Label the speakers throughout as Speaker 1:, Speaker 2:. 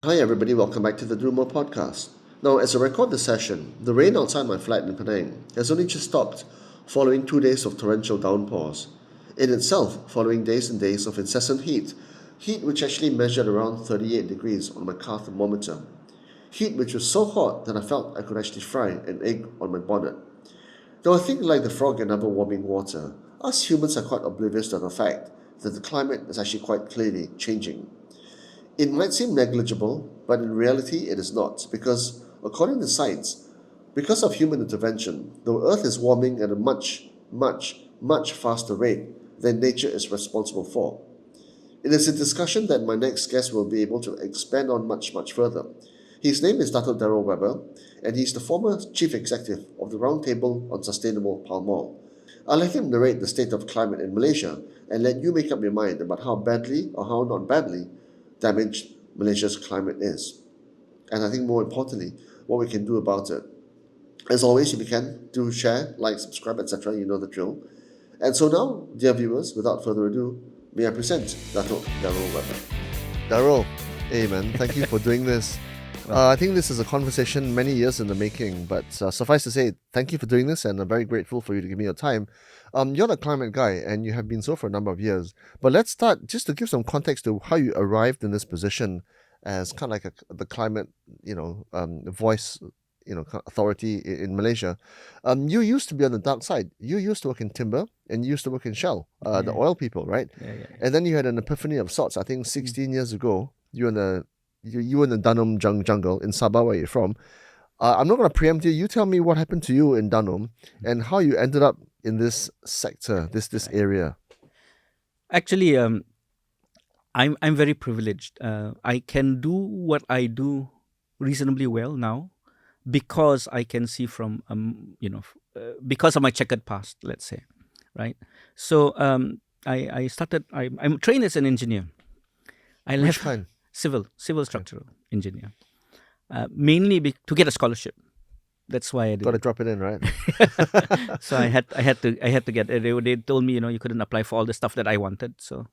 Speaker 1: Hi everybody, welcome back to the Do More podcast. Now, as I record this session, the rain outside my flat in Penang has only just stopped following 2 days of torrential downpours. In itself, following days and days of incessant heat which actually measured around 38 degrees on my car thermometer. Heat which was so hot that I felt I could actually fry an egg on my bonnet. Though I think, like the frog in ever warming water, us humans are quite oblivious to the fact that the climate is actually quite clearly changing. It might seem negligible, but in reality it is not, because, according to science, because of human intervention, the Earth is warming at a much faster rate than nature is responsible for. It is a discussion that my next guest will be able to expand on much further. His name is Datuk Darrel Webber, and he's the former chief executive of the Roundtable on Sustainable Palm Oil. I'll let him narrate the state of climate in Malaysia and let you make up your mind about how badly or how not badly damaged Malaysia's climate is. And I think more importantly, what we can do about it. As always, if you can, do share, like, subscribe, etc. You know the drill. And so now, dear viewers, without further ado, may I present Datuk Darrel Webber. Darrel, hey man, thank you for doing this. I think this is a conversation many years in the making, but suffice to say, thank you for doing this, and I'm very grateful for you to give me your time. You're the climate guy, and you have been so for a number of years. But let's start just to give some context to how you arrived in this position as kind of like the climate, voice, authority in Malaysia. You used to be on the dark side. You used to work in timber, and you used to work in Shell, the oil people, right?
Speaker 2: Yeah.
Speaker 1: And then you had an epiphany of sorts. I think 16 years ago, you were in the Dunham jungle in Sabah, where you're from. I'm not going to preempt you. You tell me what happened to you in Dunham and how you ended up in this sector, this area.
Speaker 2: Actually, I'm very privileged. I can do what I do reasonably well now because I can see from because of my checkered past, let's say, right? So I started. I'm trained as an engineer. I
Speaker 1: Which
Speaker 2: left
Speaker 1: kind?
Speaker 2: civil structural engineer, mainly to get a scholarship. That's why I did
Speaker 1: Got to
Speaker 2: it.
Speaker 1: drop it in, right?
Speaker 2: So I had to get it. They told me you couldn't apply for all the stuff that I wanted. So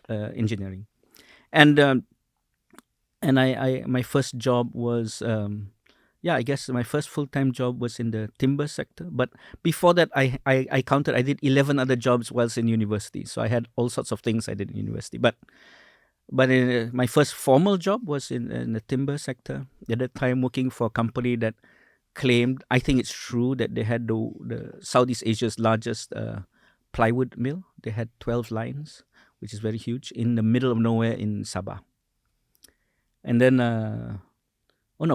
Speaker 2: engineering, and I my first job was I guess my first full time job was in the timber sector. But before that, I counted. I did 11 other jobs whilst in university. So I had all sorts of things I did in university. But my first formal job was in the timber sector. At that time, working for a company that claimed, I think it's true, that they had the Southeast Asia's largest plywood mill. They had 12 lines, which is very huge, in the middle of nowhere in Sabah. And then,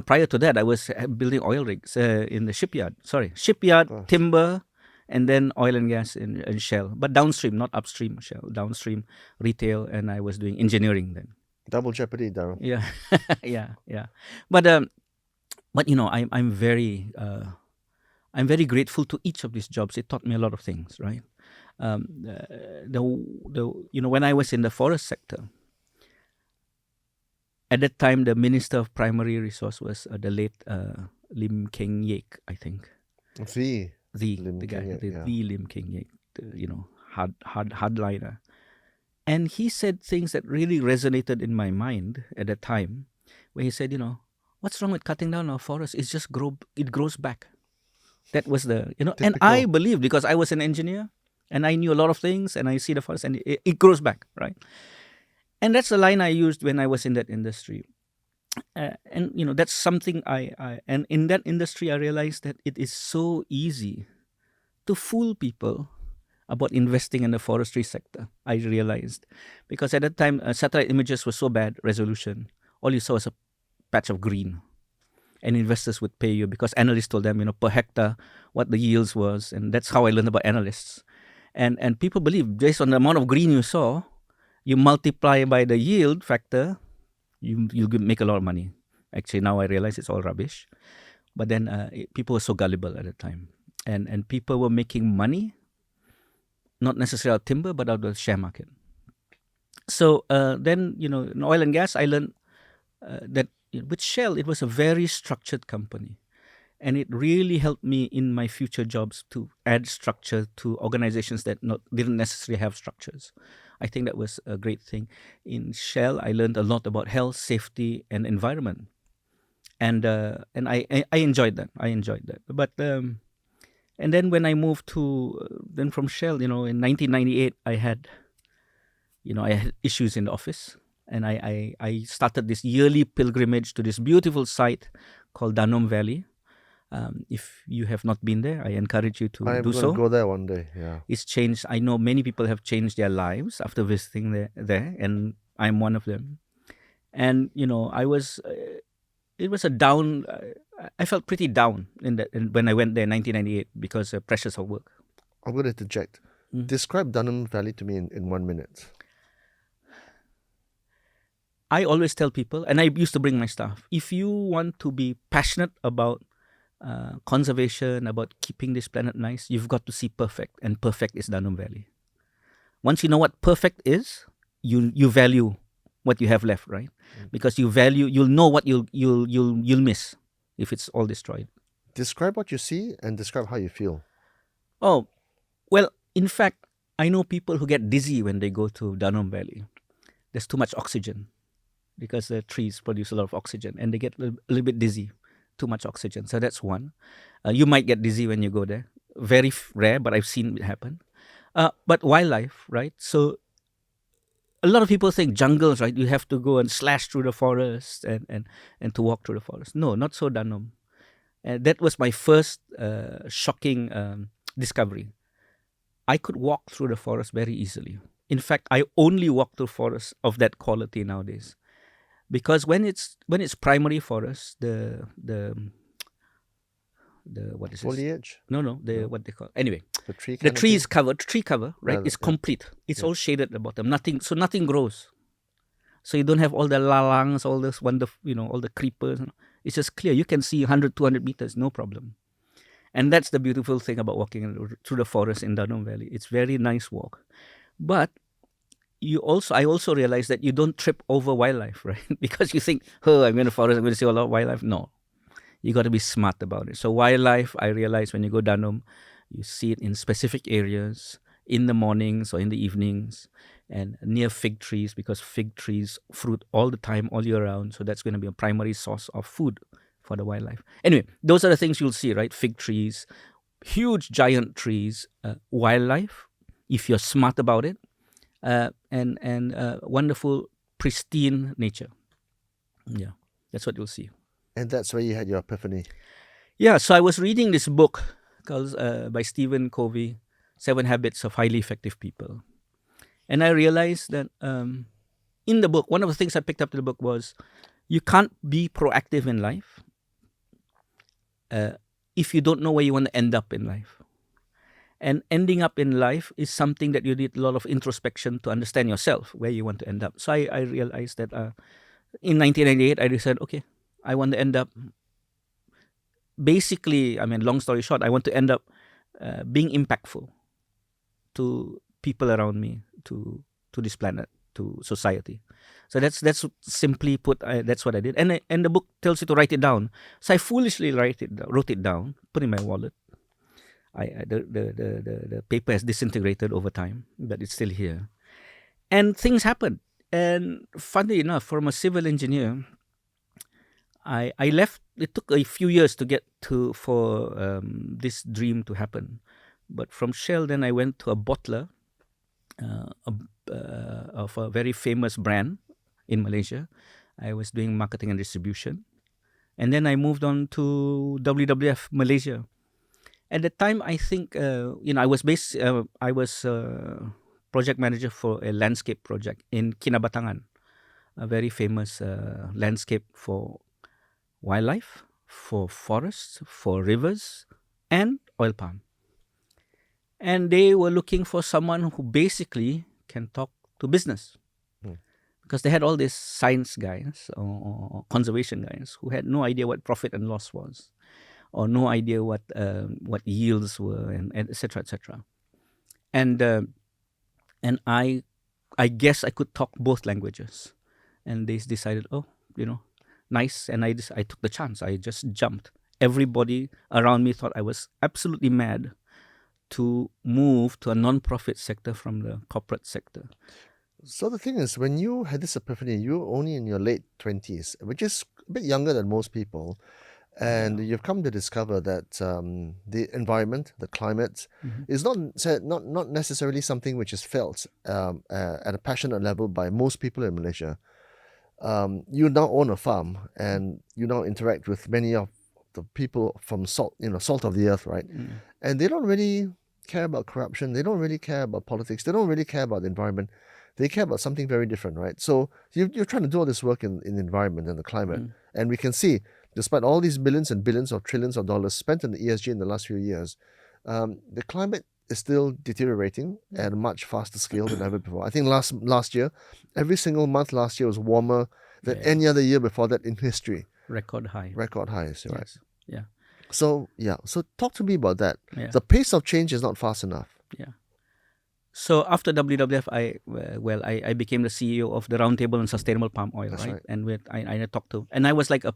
Speaker 2: prior to that, I was building oil rigs in the shipyard. Shipyard, timber, and then oil and gas in Shell. But downstream, not upstream Shell. Downstream, retail, and I was doing engineering then.
Speaker 1: Double jeopardy, Darrel.
Speaker 2: Yeah, yeah. But I'm very grateful to each of these jobs. It taught me a lot of things, right? When I was in the forest sector, at that time the Minister of Primary Resource was the late Lim Keng Yek, I think.
Speaker 1: The Lim
Speaker 2: guy,
Speaker 1: Keng Yek,
Speaker 2: the Lim Keng Yek, hardliner. And he said things that really resonated in my mind at that time, where he said, what's wrong with cutting down our forest? It's just it grows back. That was the, and I believed, because I was an engineer and I knew a lot of things, and I see the forest and it grows back, right? And that's the line I used when I was in that industry. And that's something and in that industry I realized that it is so easy to fool people about investing in the forestry sector. I realized, because at that time satellite images were so bad resolution, all you saw was a patch of green, and investors would pay you because analysts told them per hectare what the yields was. And that's how I learned about analysts. And people believe, based on the amount of green you saw, you multiply by the yield factor, you make a lot of money. Actually, now I realize it's all rubbish. But then people were so gullible at the time, and people were making money, not necessarily out of timber, but out of the share market. So then, in oil and gas, I learned that with Shell, it was a very structured company. And it really helped me in my future jobs to add structure to organizations that didn't necessarily have structures. I think that was a great thing. In Shell, I learned a lot about health, safety, and environment, and I enjoyed that. But and then when I moved to then from Shell, in 1998, I had issues in the office, and I started this yearly pilgrimage to this beautiful site called Danum Valley. If you have not been there, I encourage you to
Speaker 1: I'm
Speaker 2: do
Speaker 1: going
Speaker 2: so.
Speaker 1: to go there one day. Yeah.
Speaker 2: It's changed. I know many people have changed their lives after visiting there, and I'm one of them. And I was. It was a down. I felt pretty down when I went there in 1998 because of pressures of work.
Speaker 1: I'm going to interject. Describe Dunham Valley to me in 1 minute.
Speaker 2: I always tell people, and I used to bring my staff, if you want to be passionate about conservation, about keeping this planet nice, you've got to see perfect, and perfect is Danum Valley. Once you know what perfect is, you value what you have left, right? Because you'll know what you'll miss if it's all destroyed.
Speaker 1: Describe what you see and describe how you feel.
Speaker 2: Oh, well, in fact, I know people who get dizzy when they go to Danum Valley. There's too much oxygen because the trees produce a lot of oxygen, and they get a little bit dizzy. Too much oxygen. So that's one. You might get dizzy when you go there. Very rare, but I've seen it happen. But wildlife, right? So a lot of people think jungles, right? You have to go and slash through the forest and to walk through the forest. No, not so Danum. That was my first shocking discovery. I could walk through the forest very easily. In fact, I only walk through forests of that quality nowadays. Because when it's primary forest, the what is
Speaker 1: foliage?
Speaker 2: This? No, what they call anyway.
Speaker 1: The tree.
Speaker 2: The tree is covered. Tree cover, right? It's complete. It's all shaded at the bottom. Nothing grows. So you don't have all the lalangs, all this wonderful, all the creepers. It's just clear. You can see 100, 200 meters, no problem. And that's the beautiful thing about walking through the forest in Danum Valley. It's very nice walk, but I also realized that you don't trip over wildlife, right? Because you think, I'm going to forest, I'm going to see a lot of wildlife. No, you got to be smart about it. So wildlife, I realized when you go Danum, you see it in specific areas, in the mornings or in the evenings, and near fig trees, because fig trees fruit all the time, all year round. So that's going to be a primary source of food for the wildlife. Anyway, those are the things you'll see, right? Fig trees, huge giant trees, wildlife, if you're smart about it. And wonderful, pristine nature. Yeah, that's what you'll see.
Speaker 1: And that's where you had your epiphany.
Speaker 2: Yeah, so I was reading this book called by Stephen Covey, 7 Habits of Highly Effective People. And I realized that in the book, one of the things I picked up in the book was you can't be proactive in life if you don't know where you want to end up in life. And ending up in life is something that you need a lot of introspection to understand yourself, where you want to end up. So I realized that in 1998, I decided, okay, I want to end up, basically, long story short, I want to end up being impactful to people around me, to this planet, to society. So that's simply put, that's what I did. And the book tells you to write it down. So I foolishly wrote it down, put it in my wallet. The paper has disintegrated over time, but it's still here. And things happened. And funny enough, from a civil engineer, I left. It took a few years to get for this dream to happen. But from Shell, then I went to a bottler of a very famous brand in Malaysia. I was doing marketing and distribution. And then I moved on to WWF Malaysia. At the time, I think, I was project manager for a landscape project in Kinabatangan, a very famous landscape for wildlife, for forests, for rivers, and oil palm. And they were looking for someone who basically can talk to business. Because they had all these science guys or conservation guys who had no idea what profit and loss was, or no idea what yields were, and et cetera, et cetera. And I guess I could talk both languages. And they decided, nice. And I took the chance. I just jumped. Everybody around me thought I was absolutely mad to move to a non-profit sector from the corporate sector.
Speaker 1: So the thing is, when you had this epiphany, you were only in your late 20s, which is a bit younger than most people, and you've come to discover that the environment, the climate, is not necessarily something which is felt at a passionate level by most people in Malaysia. You now own a farm, and you now interact with many of the people from salt of the earth, right? And they don't really care about corruption. They don't really care about politics. They don't really care about the environment. They care about something very different, right? So you're trying to do all this work in the environment and the climate, and we can see, despite all these billions and billions or trillions of dollars spent on the ESG in the last few years, the climate is still deteriorating at a much faster scale than ever before. I think last year, every single month last year was warmer than any other year before that in history.
Speaker 2: Record high.
Speaker 1: Record highs, right?
Speaker 2: Yes. Yeah.
Speaker 1: So talk to me about that.
Speaker 2: Yeah.
Speaker 1: The pace of change is not fast enough.
Speaker 2: Yeah. So after WWF, I became the CEO of the Roundtable on Sustainable Palm Oil,
Speaker 1: That's right.
Speaker 2: And I talked to, and I was like a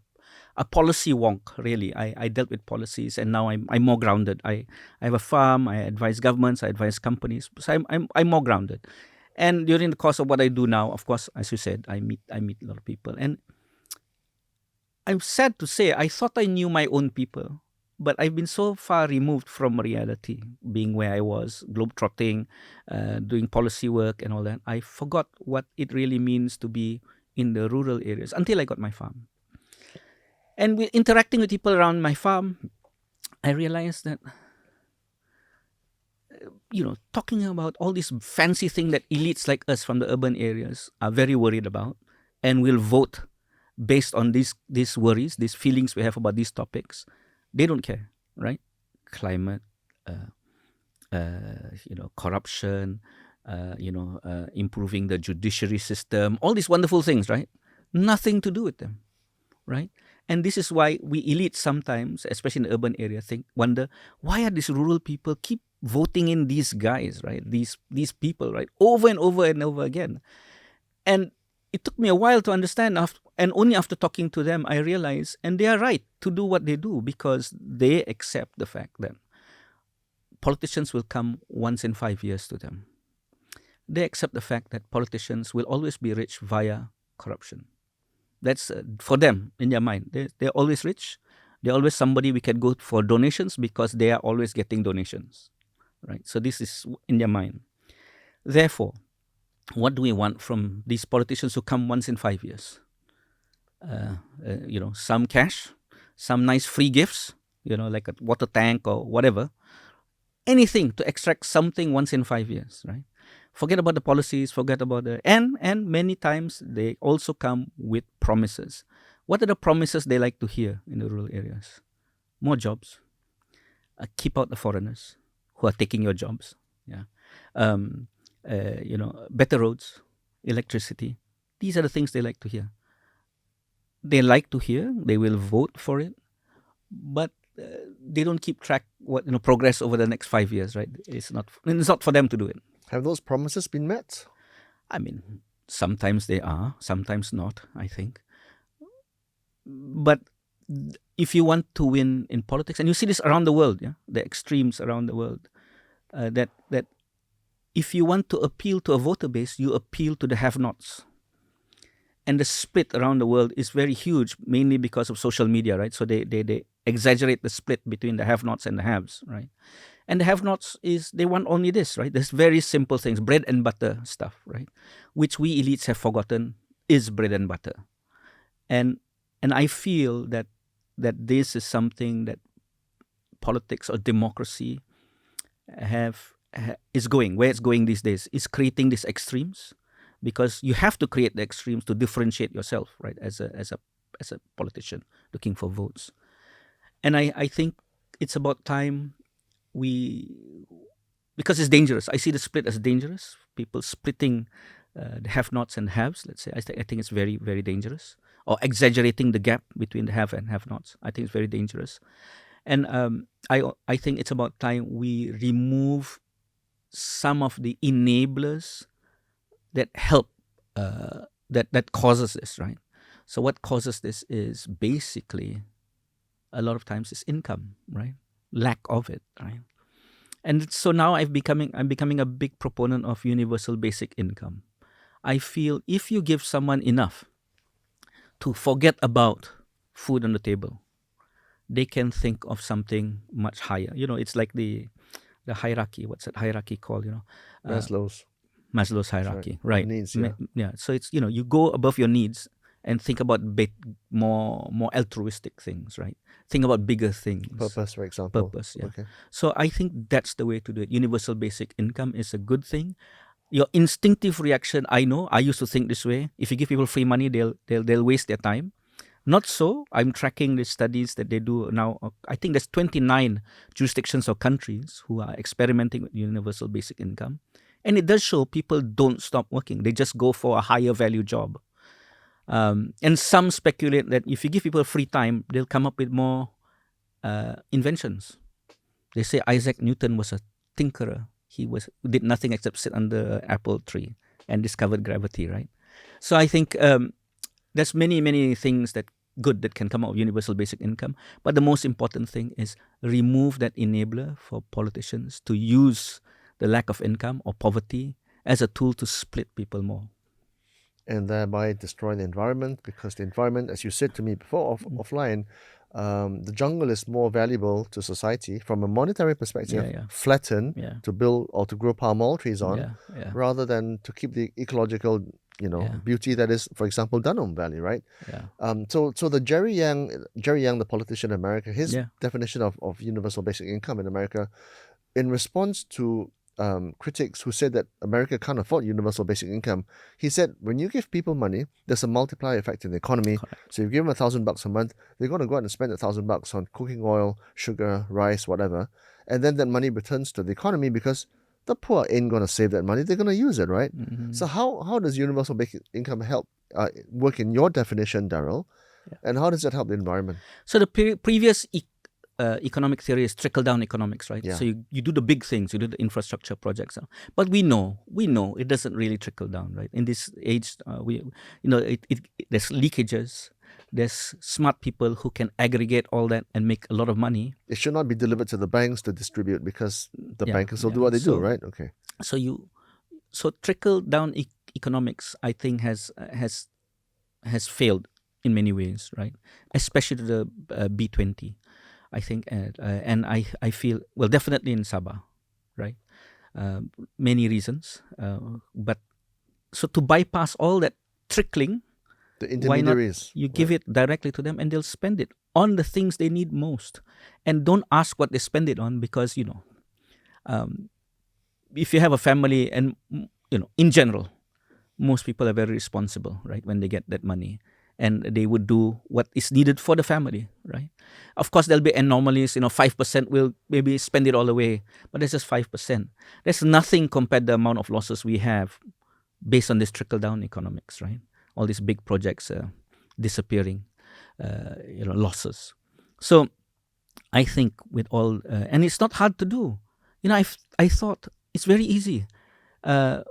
Speaker 2: policy wonk, really. I dealt with policies, and now I'm more grounded. I have a farm. I advise governments. I advise companies. So I'm more grounded. And during the course of what I do now, of course, as you said, I meet a lot of people, and I'm sad to say I thought I knew my own people. But I've been so far removed from reality, being where I was, globetrotting, doing policy work and all that. I forgot what it really means to be in the rural areas until I got my farm. And interacting with people around my farm, I realized that, talking about all these fancy things that elites like us from the urban areas are very worried about and will vote based on these worries, these feelings we have about these topics. They don't care, right? Climate, corruption, improving the judiciary system, all these wonderful things, right? Nothing to do with them, right? And this is why we elites sometimes, especially in the urban area, wonder, why are these rural people keep voting in these guys, right? These people, right? Over and over and over again. And it took me a while to understand, and only after talking to them, I realized, and they are right to do what they do because they accept the fact that politicians will come once in 5 years to them. They accept the fact that politicians will always be rich via corruption. That's for them in their mind. They're always rich. They're always somebody we can go for donations because they are always getting donations, right? So this is in their mind. Therefore, what do we want from these politicians who come once in 5 years? Some cash, some nice free gifts, like a water tank or whatever. Anything to extract something once in 5 years, right? Forget about the policies, forget about and many times they also come with promises. What are the promises they like to hear in the rural areas? More jobs. Keep out the foreigners who are taking your jobs. Yeah. Better roads, electricity. These are the things they like to hear. They like to hear, they will vote for it, but they don't keep track what progress over the next 5 years, right? It's not for them to do it.
Speaker 1: Have those promises been met?
Speaker 2: I mean, sometimes they are, sometimes not, I think. But if you want to win in politics, and you see this around the world, the extremes around the world, that if you want to appeal to a voter base, you appeal to the have-nots. And the split around the world is very huge, mainly because of social media, right? So they exaggerate the split between the have-nots and the haves, right? And the have-nots they want only this, right? There's very simple things, bread and butter stuff, right? Which we elites have forgotten is bread and butter. And I feel that this is something that politics or democracy is going, where it's going these days, is creating these extremes, because you have to create the extremes to differentiate yourself, right, as a politician looking for votes. And I think it's about time because it's dangerous. I see the split as dangerous. People splitting the have-nots and haves, let's say. I think it's very, very dangerous. Or exaggerating the gap between the have and have-nots. I think it's very dangerous. And I think it's about time we remove some of the enablers that help, that causes this, right? So what causes this is basically, a lot of times, is income, right? Lack of it, right? And so now I'm becoming a big proponent of universal basic income. I feel if you give someone enough to forget about food on the table, they can think of something much higher. It's like the hierarchy. What's that hierarchy called?
Speaker 1: Maslow's.
Speaker 2: Maslow's
Speaker 1: That's right.
Speaker 2: hierarchy, right?
Speaker 1: Needs, yeah.
Speaker 2: Yeah. So it's you go above your needs and think about more altruistic things, right? Think about bigger things.
Speaker 1: Purpose, for example.
Speaker 2: Purpose, yeah.
Speaker 1: Okay.
Speaker 2: So I think that's the way to do it. Universal basic income is a good thing. Your instinctive reaction, I know, I used to think this way. If you give people free money, they'll waste their time. Not so. I'm tracking the studies that they do now. I think there's 29 jurisdictions or countries who are experimenting with universal basic income. And it does show people don't stop working. They just go for a higher value job. And some speculate that if you give people free time, they'll come up with more inventions. They say Isaac Newton was a tinkerer. He did nothing except sit under an apple tree and discovered gravity, right? So I think there's many things that can come out of universal basic income. But the most important thing is remove that enabler for politicians to use the lack of income or poverty as a tool to split people more.
Speaker 1: And thereby destroy the environment, because the environment, as you said to me before offline, the jungle is more valuable to society from a monetary perspective, flatten to build or to grow palm oil trees on, rather than to keep the ecological beauty that is, for example, Dunham Valley, right? So the Jerry Yang, the politician in America, his definition of universal basic income in America, in response to critics who said that America can't afford universal basic income, he said, when you give people money, there's a multiplier effect in the economy.
Speaker 2: Correct.
Speaker 1: So if you give them $1,000 a month, they're going to go out and spend $1,000 on cooking oil, sugar, rice, whatever, and then that money returns to the economy because the poor ain't going to save that money. They're going to use it, right?
Speaker 2: Mm-hmm.
Speaker 1: So how does universal basic income help work in your definition, Darrel? And how does that help the environment?
Speaker 2: So the previous economic theory is trickle-down economics, right? So you do the big things, you do the infrastructure projects, but we know it doesn't really trickle down, right? In this age, there's leakages. There's smart people who can aggregate all that and make a lot of money.
Speaker 1: It should not be delivered to the banks to distribute because the bankers will do what they do, right? Okay.
Speaker 2: So trickle-down economics, I think, has failed in many ways, right? Especially to the B20. I think, and I feel, well, definitely in Sabah, right? Many reasons, but so to bypass all that trickling,
Speaker 1: the intermediaries,
Speaker 2: why not you give it directly to them and they'll spend it on the things they need most, and don't ask what they spend it on, because if you have a family, and in general, most people are very responsible, right? When they get that money. And they would do what is needed for the family, right? Of course, there'll be anomalies. 5% will maybe spend it all away, but that's just 5%. There's nothing compared to the amount of losses we have based on this trickle-down economics, right? All these big projects disappearing, losses. So I think with all, and it's not hard to do. I thought it's very easy. Here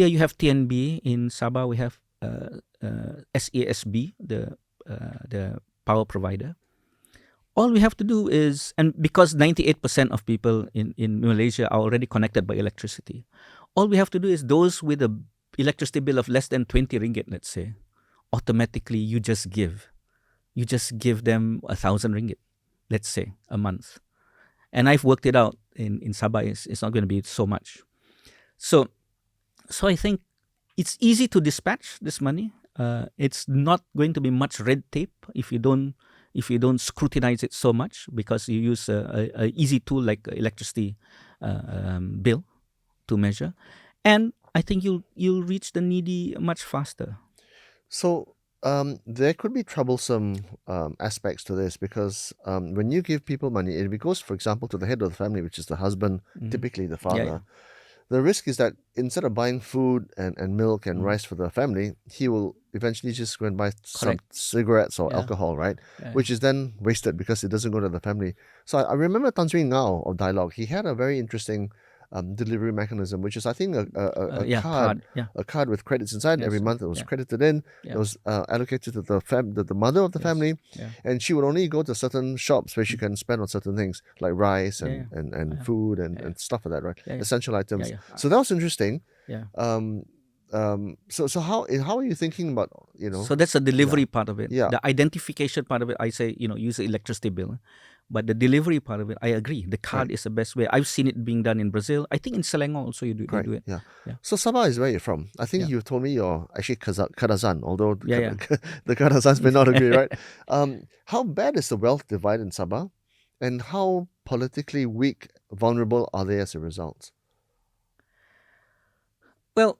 Speaker 2: you have TNB in Sabah. We have SASB, the power provider. All we have to do is, and because 98% of people in Malaysia are already connected by electricity, all we have to do is those with a electricity bill of less than 20 ringgit, let's say, automatically you just give them 1,000 ringgit, let's say, a month. And I've worked it out in Sabah, it's not going to be so much. So I think it's easy to dispatch this money. It's not going to be much red tape if you don't scrutinize it so much, because you use a easy tool like electricity bill to measure, and I think you'll reach the needy much faster.
Speaker 1: So there could be troublesome aspects to this, because when you give people money, if it goes, for example, to the head of the family, which is the husband, typically the father. The risk is that instead of buying food and milk and rice for the family, he will eventually just go and buy some cigarettes or alcohol, right? Which is then wasted because it doesn't go to the family. So I remember Tan Sri Ngao of Dialogue. He had a very interesting delivery mechanism, which is, I think, a card with credits inside. Every month it was credited in. It was allocated to the mother of the family, and she would only go to certain shops where she can spend on certain things like rice and food and stuff like that, right? Essential items. So that was interesting. So how are you thinking about,
Speaker 2: So that's the delivery part of it.
Speaker 1: Yeah.
Speaker 2: The identification part of it, I say, use the electricity bill. But the delivery part of it, I agree. The card is the best way. I've seen it being done in Brazil. I think in Selangor also they
Speaker 1: Correct.
Speaker 2: do it.
Speaker 1: Yeah.
Speaker 2: Yeah.
Speaker 1: So Sabah is where you're from. I think
Speaker 2: Yeah.
Speaker 1: you told me you're actually Kadazan, although
Speaker 2: Yeah,
Speaker 1: the Kadazans may not agree, right? How bad is the wealth divide in Sabah, and how politically weak, vulnerable are they as a result?
Speaker 2: Well,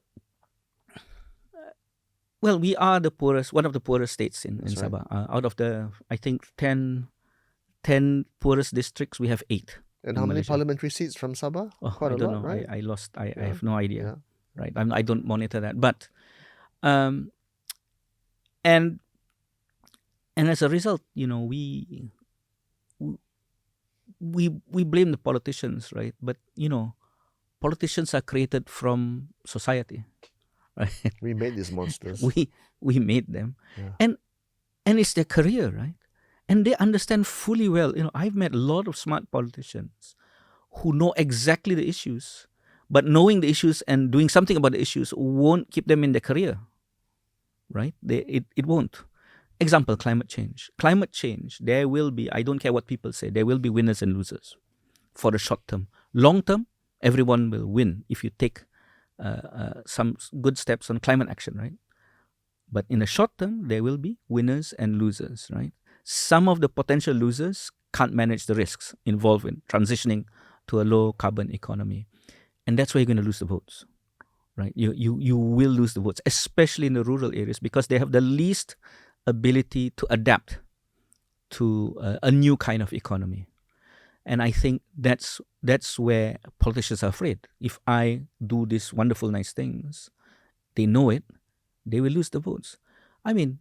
Speaker 2: we are the poorest, one of the poorest states in
Speaker 1: That's right.
Speaker 2: Sabah. Out of the, I think, 10 poorest districts, we have 8.
Speaker 1: And
Speaker 2: in
Speaker 1: how many
Speaker 2: Malaysia.
Speaker 1: parliamentary seats from Sabah?
Speaker 2: Oh,
Speaker 1: Quite
Speaker 2: I
Speaker 1: a
Speaker 2: don't
Speaker 1: lot,
Speaker 2: know.
Speaker 1: right?
Speaker 2: I lost. I
Speaker 1: Yeah.
Speaker 2: have no idea.
Speaker 1: Yeah.
Speaker 2: Right. I don't monitor that. But, and as a result, we blame the politicians, right? But politicians are created from society, right?
Speaker 1: We made these monsters.
Speaker 2: we made them,
Speaker 1: Yeah.
Speaker 2: and it's their career, right? And they understand fully well. I've met a lot of smart politicians who know exactly the issues, but knowing the issues and doing something about the issues won't keep them in their career, right? It won't. Example, climate change. Climate change, there will be, I don't care what people say, there will be winners and losers for the short term. Long term, everyone will win if you take some good steps on climate action, right? But in the short term, there will be winners and losers, right? Some of the potential losers can't manage the risks involved in transitioning to a low carbon economy. And that's where you're going to lose the votes, right? You will lose the votes, especially in the rural areas, because they have the least ability to adapt to a new kind of economy. And I think that's where politicians are afraid. If I do these wonderful, nice things, they know it, they will lose the votes. I mean,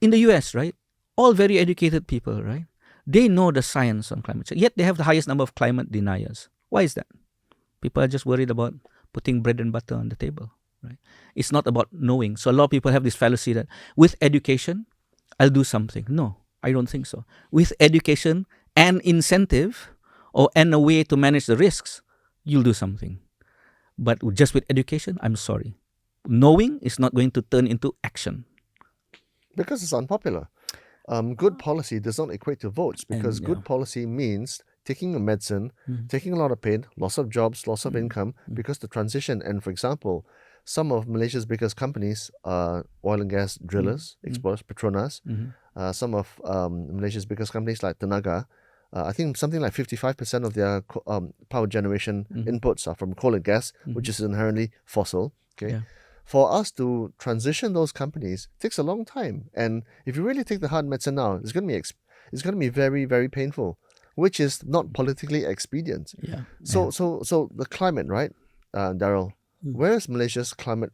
Speaker 2: in the US, right? All very educated people, right? They know the science on climate change, yet they have the highest number of climate deniers. Why is that? People are just worried about putting bread and butter on the table, right? It's not about knowing. So a lot of people have this fallacy that with education, I'll do something. No, I don't think so. With education and incentive and a way to manage the risks, you'll do something. But just with education, I'm sorry. Knowing is not going to turn into action.
Speaker 1: Because it's unpopular. Good policy does not equate to votes, because good policy means taking a medicine, taking a lot of pain, loss of jobs, loss of income, because the transition, and for example, some of Malaysia's biggest companies are oil and gas drillers, explorers, Petronas. Some of Malaysia's biggest companies like Tenaga, I think something like 55% of their power generation inputs are from coal and gas, which is inherently fossil. Okay.
Speaker 2: Yeah.
Speaker 1: For us to transition those companies takes a long time, and if you really take the hard medicine now, it's going to be very, very painful, which is not politically expedient.
Speaker 2: Yeah.
Speaker 1: So the climate, right, Darrel? Where are Malaysia's climate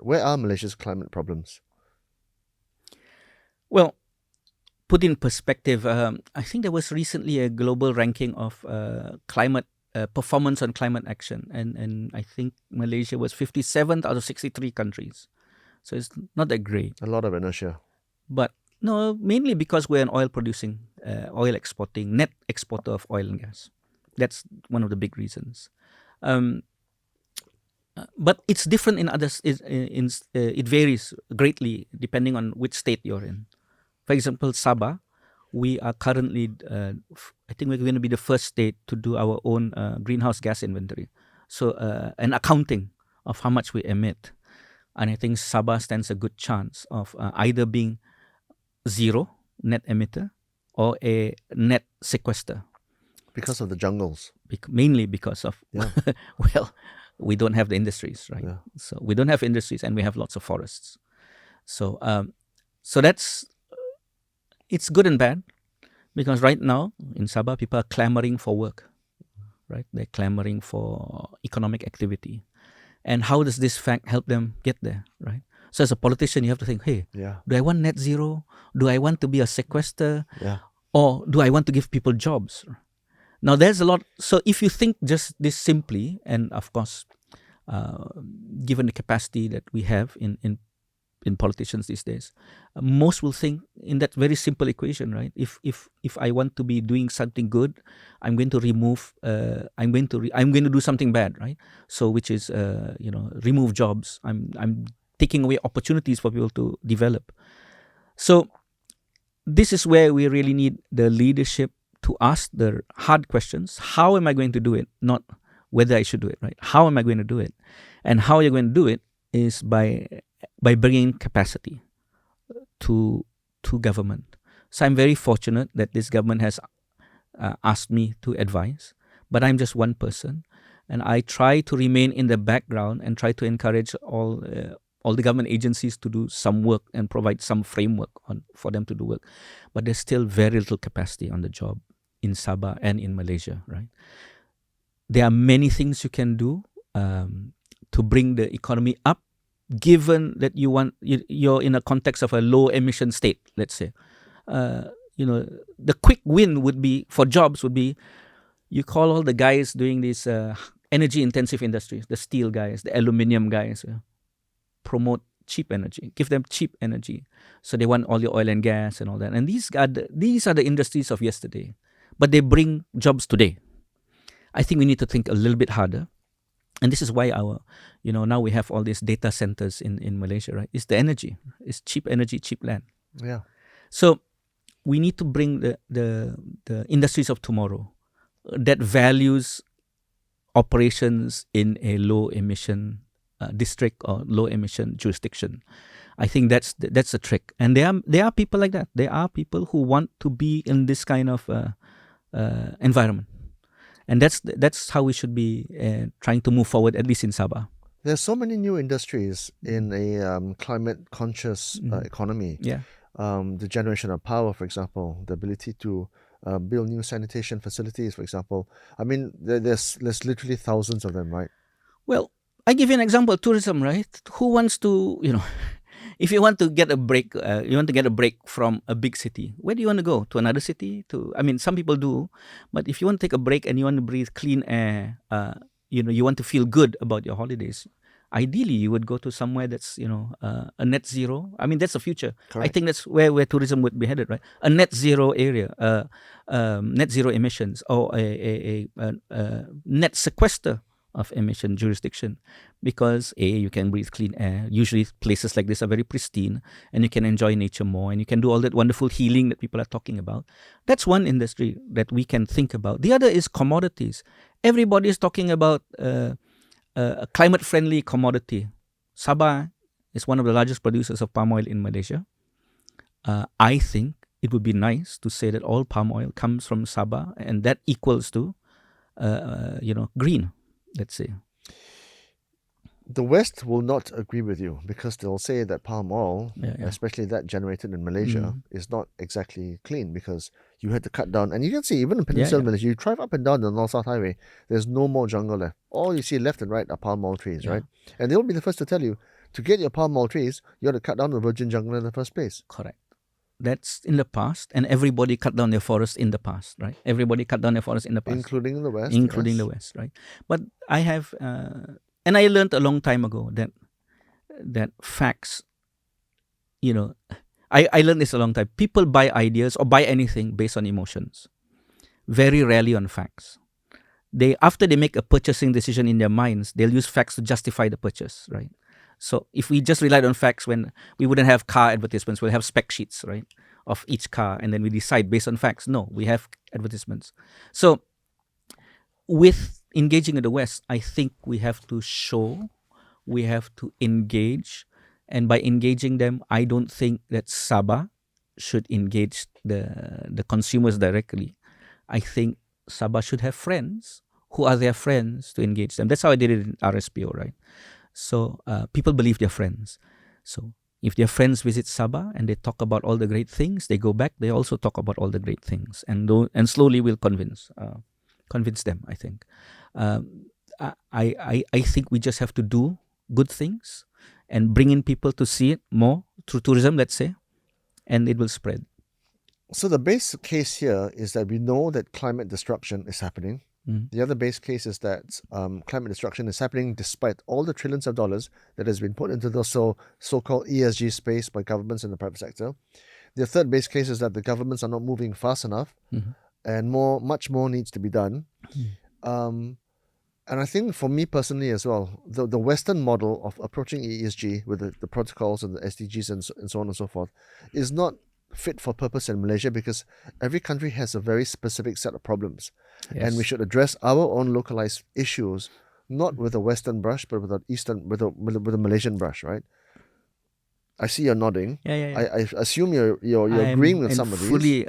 Speaker 1: problems?
Speaker 2: Well, put in perspective, I think there was recently a global ranking of climate performance on climate action, and I think Malaysia was 57th out of 63 countries. So it's not that great.
Speaker 1: A lot of inertia.
Speaker 2: But no, mainly because we're an oil exporting, net exporter of oil and gas. That's one of the big reasons. But it's different in others. It varies greatly depending on which state you're in. For example, Sabah, we are currently, I think we're going to be the first state to do our own greenhouse gas inventory. So an accounting of how much we emit. And I think Sabah stands a good chance of either being zero net emitter or a net sequester.
Speaker 1: Because of the jungles.
Speaker 2: Mainly because of, well, we don't have the industries, right?
Speaker 1: Yeah.
Speaker 2: So we don't have industries and we have lots of forests. So that's, it's good and bad, because right now in Sabah, people are clamoring for work, right? They're clamoring for economic activity. And how does this fact help them get there, right? So as a politician, you have to think, hey, do I want net zero? Do I want to be a sequester? Or do I want to give people jobs? Now, there's a lot. So if you think just this simply, and of course, given the capacity that we have in politicians these days, most will think in that very simple equation, right? If I want to be doing something good, I'm going to remove. I'm going to do something bad, right? So which is remove jobs. I'm taking away opportunities for people to develop. So this is where we really need the leadership to ask the hard questions. How am I going to do it? Not whether I should do it, right? How am I going to do it? And how you're going to do it is by bringing capacity to government. So I'm very fortunate that this government has asked me to advise, but I'm just one person, and I try to remain in the background and try to encourage all the government agencies to do some work and provide some framework for them to do work. But there's still very little capacity on the job in Sabah and in Malaysia, right? There are many things you can do to bring the economy up, given that you're in a context of a low emission state, let's say. The quick win would be for jobs would be you call all the guys doing these energy intensive industries, the steel guys, the aluminium guys, promote cheap energy, give them cheap energy. So they want all your oil and gas and all that. And these are the industries of yesterday, but they bring jobs today. I think we need to think a little bit harder. And this is why now we have all these data centers in Malaysia, right? It's the energy. It's cheap energy, cheap land.
Speaker 1: Yeah.
Speaker 2: So we need to bring the industries of tomorrow that values operations in a low emission district or low emission jurisdiction. I think that's the trick. And there are people like that. There are people who want to be in this kind of environment. And that's how we should be trying to move forward, at least in Sabah.
Speaker 1: There's so many new industries in a climate-conscious economy.
Speaker 2: Yeah.
Speaker 1: The generation of power, for example, the ability to build new sanitation facilities, for example. I mean, there's literally thousands of them, right?
Speaker 2: Well, I give you an example, tourism, right? Who wants to, if you want to get a break, from a big city, where do you want to go? To another city? Some people do, but if you want to take a break and you want to breathe clean air, you want to feel good about your holidays, ideally you would go to somewhere that's, a net zero. I mean, that's the future.
Speaker 1: Correct.
Speaker 2: I think that's where tourism would be headed, right? A net zero area, net zero emissions, or a net sequester of emission jurisdiction, because you can breathe clean air. Usually places like this are very pristine, and you can enjoy nature more, and you can do all that wonderful healing that people are talking about. That's one industry that we can think about. The other is commodities. Everybody is talking about a climate-friendly commodity. Sabah is one of the largest producers of palm oil in Malaysia. I think it would be nice to say that all palm oil comes from Sabah, and that equals to green, let's say.
Speaker 1: The West will not agree with you, because they'll say that palm oil, especially that generated in Malaysia, is not exactly clean, because you had to cut down. And you can see, even in Peninsular Malaysia, you drive up and down the North-South Highway, there's no more jungle left. All you see left and right are palm oil trees, right? And they'll be the first to tell you, to get your palm oil trees, you have to cut down the virgin jungle in the first place.
Speaker 2: Correct. That's in the past, and everybody cut down their forests in the past, right? Everybody cut down their forests in the past.
Speaker 1: Including the West.
Speaker 2: Including the West, right? But I have... and I learned a long time ago that facts, I learned this a long time. People buy ideas or buy anything based on emotions, very rarely on facts. After they make a purchasing decision in their minds, they'll use facts to justify the purchase, right? So if we just relied on facts, when we wouldn't have car advertisements, we'll have spec sheets, right, of each car, and then we decide based on facts. No, we have advertisements. So with engaging in the West, I think we have to show, we have to engage, and by engaging them, I don't think that Sabah should engage the consumers directly. I think Sabah should have friends who are their friends to engage them. That's how I did it in RSPO, right? So people believe they're friends. So if their friends visit Sabah and they talk about all the great things, they go back, they also talk about all the great things, and slowly we'll convince them, I think. I think we just have to do good things and bring in people to see it more through tourism, let's say, and it will spread.
Speaker 1: So the base case here is that we know that climate destruction is happening. The other base case is that climate destruction is happening despite all the trillions of dollars that has been put into the so-called ESG space by governments in the private sector. The third base case is that the governments are not moving fast enough, and much more needs to be done. And I think for me personally as well, the Western model of approaching ESG with the protocols and the SDGs and so on and so forth is not fit for purpose in Malaysia, because every country has a very specific set of problems. And we should address our own localized issues, not with a Western brush, but with a Malaysian brush, right? I see you're nodding. I assume you're agreeing with some of these.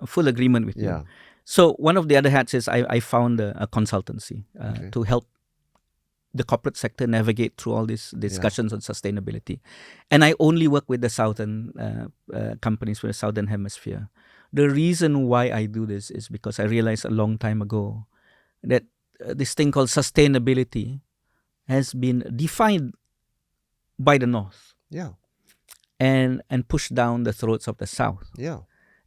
Speaker 2: Full agreement with you. So one of the other hats is I found a consultancy to help the corporate sector navigate through all these discussions on sustainability. And I only work with the southern companies with the southern hemisphere. The reason why I do this is because I realized a long time ago that this thing called sustainability has been defined by the North.
Speaker 1: Yeah.
Speaker 2: And pushed down the throats of the South.
Speaker 1: Yeah.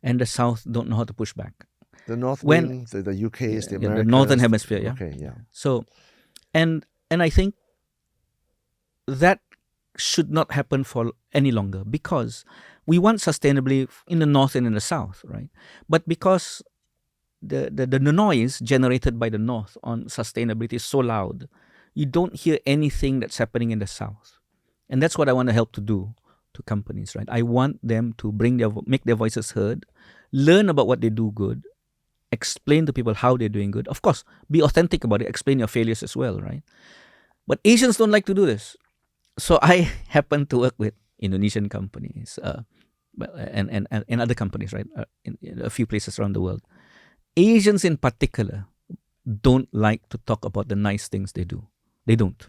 Speaker 2: And the South don't know how to push back.
Speaker 1: The North being the UKs, the Americas.
Speaker 2: The Northern Hemisphere, yeah.
Speaker 1: Okay, yeah.
Speaker 2: So, and I think that should not happen for any longer, because we want sustainability in the North and in the South, right? But because the noise generated by the North on sustainability is so loud, you don't hear anything that's happening in the South. And that's what I want to help to do to companies, right? I want them to make their voices heard, learn about what they do good, explain to people how they're doing good. Of course, be authentic about it, explain your failures as well, right? But Asians don't like to do this. So I happen to work with Indonesian companies and other companies, right? In a few places around the world. Asians in particular don't like to talk about the nice things they do. They don't.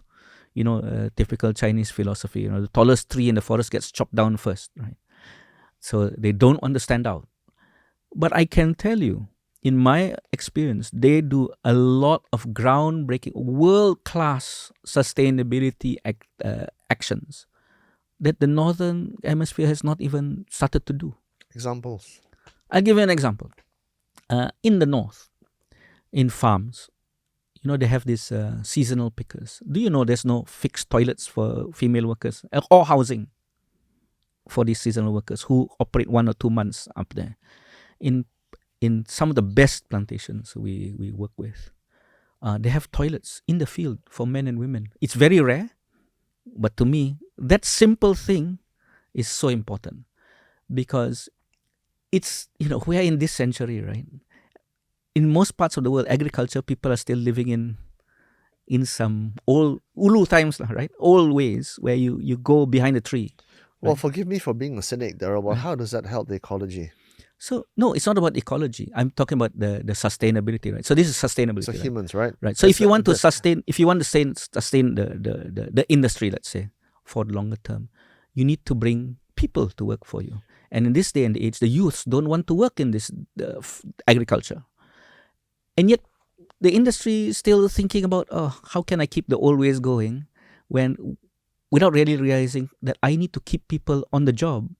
Speaker 2: Typical Chinese philosophy, the tallest tree in the forest gets chopped down first, right? So they don't want to stand out. But I can tell you, in my experience, they do a lot of groundbreaking, world-class sustainability actions that the Northern Hemisphere has not even started to do.
Speaker 1: Examples?
Speaker 2: I'll give you an example. In the North, in farms, they have these seasonal pickers. Do you know there's no fixed toilets for female workers or housing for these seasonal workers who operate 1 or 2 months up there? In some of the best plantations we work with, they have toilets in the field for men and women. It's very rare, but to me, that simple thing is so important, because it's, we are in this century, right? In most parts of the world, agriculture, people are still living in some old Ulu times, right? Old ways where you go behind a tree. Right?
Speaker 1: Well, forgive me for being a cynic, Darrel, but how does that help the ecology?
Speaker 2: So no, it's not about ecology. I'm talking about the sustainability, right? So this is sustainability.
Speaker 1: So humans, right?
Speaker 2: Right. So if you want to sustain the industry, let's say, for the longer term, you need to bring people to work for you. And in this day and age, the youths don't want to work in this agriculture. And yet, the industry is still thinking about, how can I keep the old ways going, without really realizing that I need to keep people on the job.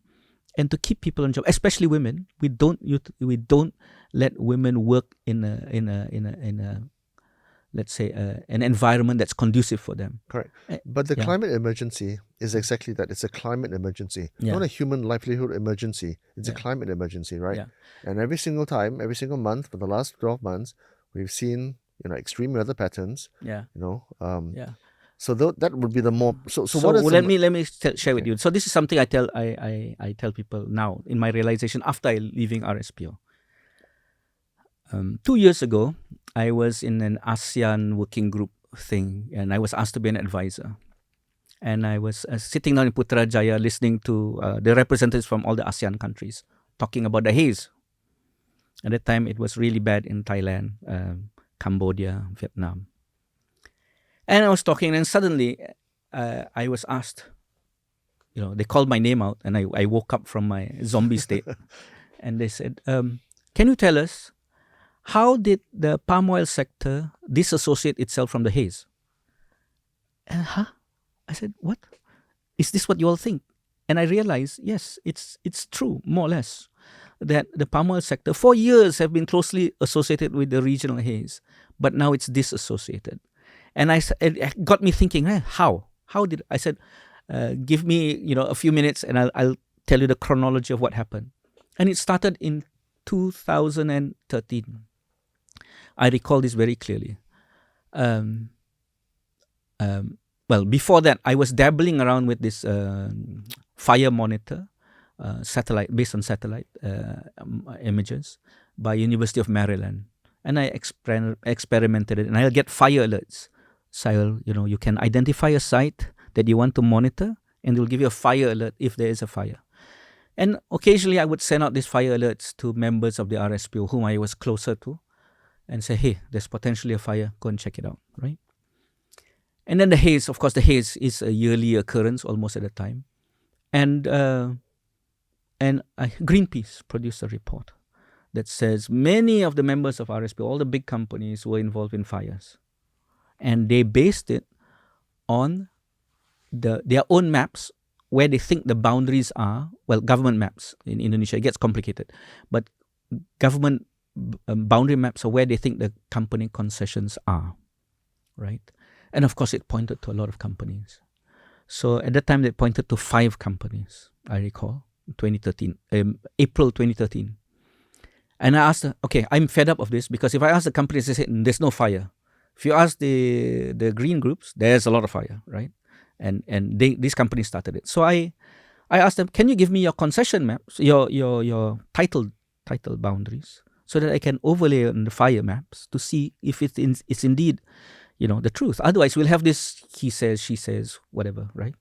Speaker 2: And to keep people on job, especially women, we don't let women work in a let's say an environment that's conducive for them.
Speaker 1: Correct. But the climate emergency is exactly that. It's a climate emergency, not a human livelihood emergency. It's a climate emergency, right? Yeah. And every single month for the last 12 months, we've seen extreme weather patterns.
Speaker 2: Yeah.
Speaker 1: So that would be the more. So what is?
Speaker 2: Let me share with you. So this is something I tell people now in my realization after leaving RSPO. 2 years ago, I was in an ASEAN working group thing, and I was asked to be an advisor. And I was sitting down in Putrajaya listening to the representatives from all the ASEAN countries talking about the haze. At that time, it was really bad in Thailand, Cambodia, Vietnam. And I was talking, and suddenly I was asked, they called my name out, and I woke up from my zombie state. And they said, can you tell us, how did the palm oil sector disassociate itself from the haze? I said, what? Is this what you all think? And I realized, yes, it's true, more or less, that the palm oil sector for years have been closely associated with the regional haze, but now it's disassociated. And it got me thinking, how? How did I said, give me a few minutes, and I'll tell you the chronology of what happened. And it started in 2013. I recall this very clearly. well, before that, I was dabbling around with this fire monitor, satellite based on satellite images by University of Maryland, and I experimented it, and I'll get fire alerts. So you can identify a site that you want to monitor, and it'll give you a fire alert if there is a fire. And occasionally, I would send out these fire alerts to members of the RSPO whom I was closer to, and say, "Hey, there's potentially a fire. Go and check it out." Right. And then the Haze, of course, the Haze is a yearly occurrence almost at a time. And Greenpeace produced a report that says many of the members of RSPO, all the big companies, were involved in fires. And they based it on their own maps where they think the boundaries are. Well, government maps in Indonesia, it gets complicated. But government boundary maps are where they think the company concessions are, right? And of course, it pointed to a lot of companies. So at that time, they pointed to 5 companies, I recall, 2013, April 2013. And I asked her, okay, I'm fed up of this, because if I ask the companies, they say, there's no fire. If you ask the green groups, there's a lot of fire, right? And these companies started it. So I asked them, can you give me your concession maps, your title boundaries, so that I can overlay on the fire maps to see if it's indeed the truth. Otherwise, we'll have this he says, she says, whatever, right?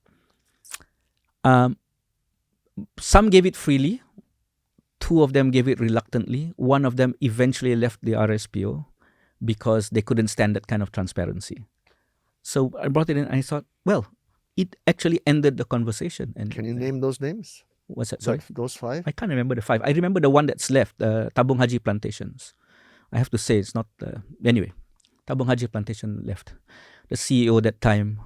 Speaker 2: Some gave it freely. 2 of them gave it reluctantly. 1 of them eventually left the RSPO because they couldn't stand that kind of transparency. So I brought it in, and I thought, well, it actually ended the conversation. And
Speaker 1: can you name those names?
Speaker 2: What's that? Sorry?
Speaker 1: Those 5?
Speaker 2: I can't remember the 5. I remember the one that's left, Tabung Haji Plantations. I have to say, it's not... anyway. Tabung Haji Plantation left. The CEO that time,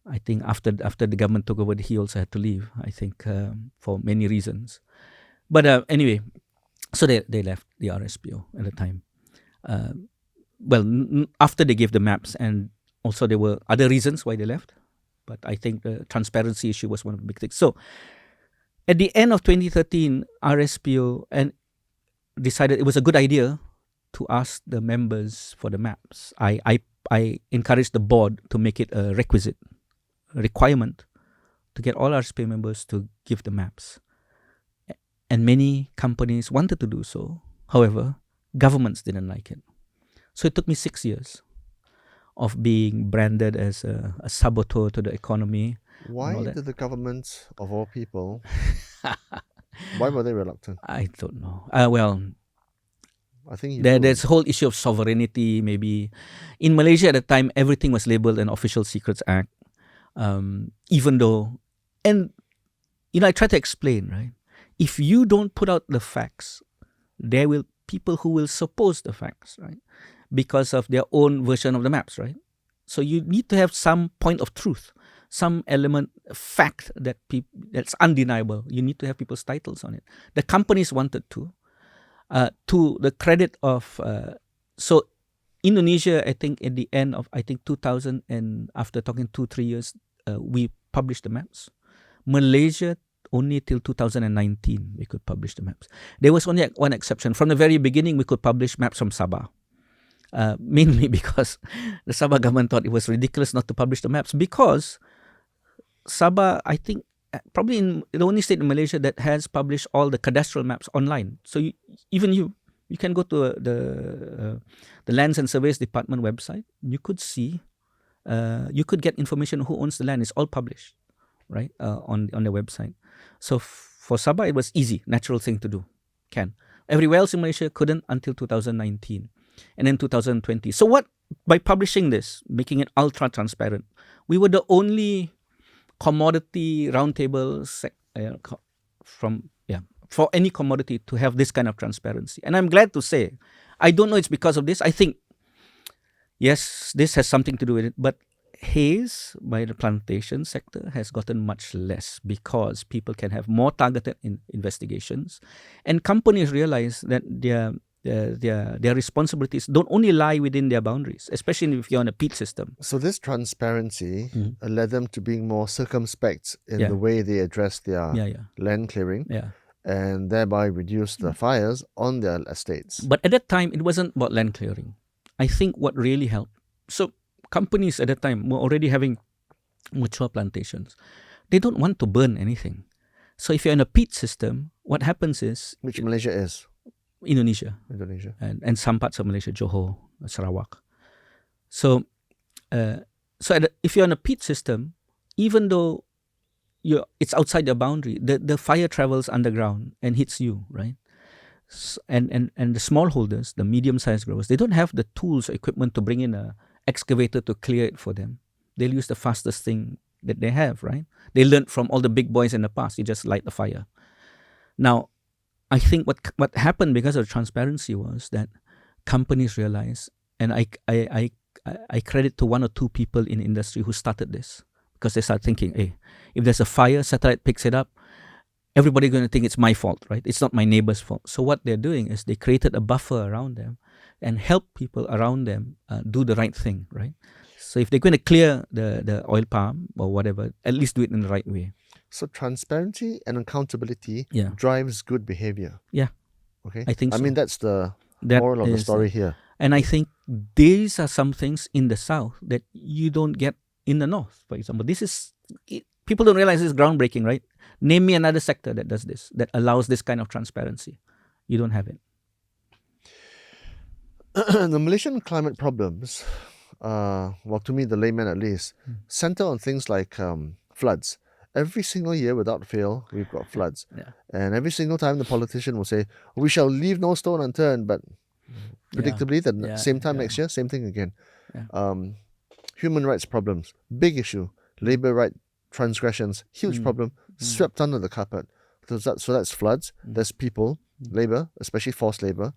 Speaker 2: I think after the government took over, he also had to leave, I think, for many reasons. But anyway, so they left the RSPO at the time. After they gave the maps, and also there were other reasons why they left. But I think the transparency issue was one of the big things. So at the end of 2013, RSPO decided it was a good idea to ask the members for the maps. I encouraged the board to make it a requirement to get all RSPO members to give the maps. And many companies wanted to do so. However, governments didn't like it. So it took me 6 years of being branded as a saboteur to the economy.
Speaker 1: Why did the government, of all people, why were they reluctant?
Speaker 2: I don't know.
Speaker 1: I think
Speaker 2: there's a whole issue of sovereignty, maybe. In Malaysia at the time, everything was labeled an Official Secrets Act. Even though, and I try to explain, right? If you don't put out the facts, there will people who will suppose the facts, right? Because of their own version of the maps, right? So you need to have some point of truth, some element, fact that's undeniable. You need to have people's titles on it. The companies wanted to the credit of so Indonesia, I think at the end of 2000, and after talking 2-3 years, we published the maps. Malaysia, only till 2019 we could publish the maps. There was only one exception. From the very beginning, we could publish maps from Sabah, mainly because the Sabah government thought it was ridiculous not to publish the maps, because Sabah, I think, probably in the only state in Malaysia that has published all the cadastral maps online. So you can go to the Lands and Surveys Department website. You could see, you could get information who owns the land. It's all published, right, on the website. So for Sabah, it was easy, natural thing to do. Everywhere else in Malaysia couldn't until 2019, and then 2020. So by publishing this, making it ultra transparent, we were the only commodity roundtable for any commodity to have this kind of transparency. And I'm glad to say, I don't know it's because of this. I think, yes, this has something to do with it, but Haze by the plantation sector has gotten much less because people can have more targeted investigations, and companies realize that their responsibilities don't only lie within their boundaries, especially if you're on a peat system.
Speaker 1: So this transparency led them to being more circumspect in the way they address their land clearing, and thereby reduce the fires on their estates.
Speaker 2: But at that time, it wasn't about land clearing. I think what really helped. So companies at that time were already having mature plantations. They don't want to burn anything. So if you're in a peat system, what happens is...
Speaker 1: Which Malaysia is?
Speaker 2: Indonesia. And some parts of Malaysia, Johor, Sarawak. So if you're in a peat system, even though it's outside your boundary, the fire travels underground and hits you, right? And the smallholders, the medium-sized growers, they don't have the tools or equipment to bring in a excavator to clear it for them. They'll use the fastest thing that they have, right? They learned from all the big boys in the past. You just light the fire. Now, I think what happened because of transparency was that companies realized, and I credit to one or two people in industry who started this, because they started thinking, hey, if there's a fire, satellite picks it up, everybody's going to think it's my fault, right? It's not my neighbor's fault. So what they're doing is they created a buffer around them and help people around them do the right thing, right? So if they're going to clear the oil palm or whatever, at least do it in the right way.
Speaker 1: So transparency and accountability
Speaker 2: Yeah.
Speaker 1: drives good behavior.
Speaker 2: Yeah.
Speaker 1: Okay.
Speaker 2: I think so.
Speaker 1: I mean, that's the
Speaker 2: That
Speaker 1: moral of the
Speaker 2: is,
Speaker 1: story here.
Speaker 2: And I think these are some things in the South that you don't get in the North, for example. People don't realize it's groundbreaking, right? Name me another sector that does this, that allows this kind of transparency. You don't have it.
Speaker 1: The Malaysian climate problems, well, to me, the layman at least, center on things like floods. Every single year, without fail, we've got floods.
Speaker 2: Yeah.
Speaker 1: And every single time the politician will say, we shall leave no stone unturned, but predictably, the same time next year, same thing again.
Speaker 2: Yeah.
Speaker 1: Human rights problems, big issue. Labor right transgressions, huge problem, swept under the carpet. So that's floods, there's people, labor, especially forced labor.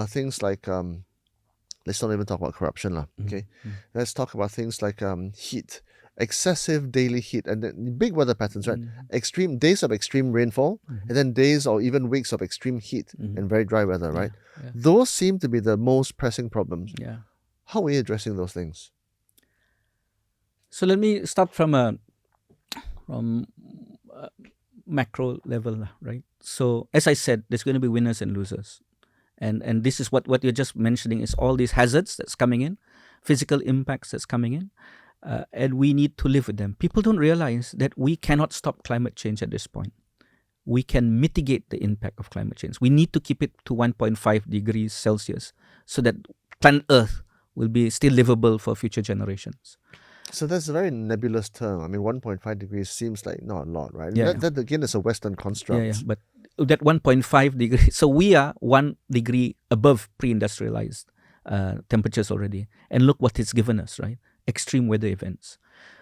Speaker 1: Things like, let's not even talk about corruption. Okay? Let's talk about things like heat. Excessive daily heat and then big weather patterns, right? Extreme days of extreme rainfall and then days or even weeks of extreme heat and very dry weather, right?
Speaker 2: Yeah.
Speaker 1: Those seem to be the most pressing problems.
Speaker 2: Yeah.
Speaker 1: How are you addressing those things?
Speaker 2: So let me start from a macro level, right? So as I said, there's going to be winners and losers. And this is what you're just mentioning is all these hazards that's coming in, physical impacts that's coming in. And we need to live with them. People don't realize that we cannot stop climate change at this point. We can mitigate the impact of climate change. We need to keep it to 1.5 degrees Celsius so that planet Earth will be still livable for future generations.
Speaker 1: So that's a very nebulous term. I mean, 1.5 degrees seems like not a lot, right?
Speaker 2: Yeah,
Speaker 1: That again is a Western construct.
Speaker 2: Yeah, but that 1.5 degrees, so we are 1 degree above pre-industrialized temperatures already. And look what it's given us, right? Extreme weather events.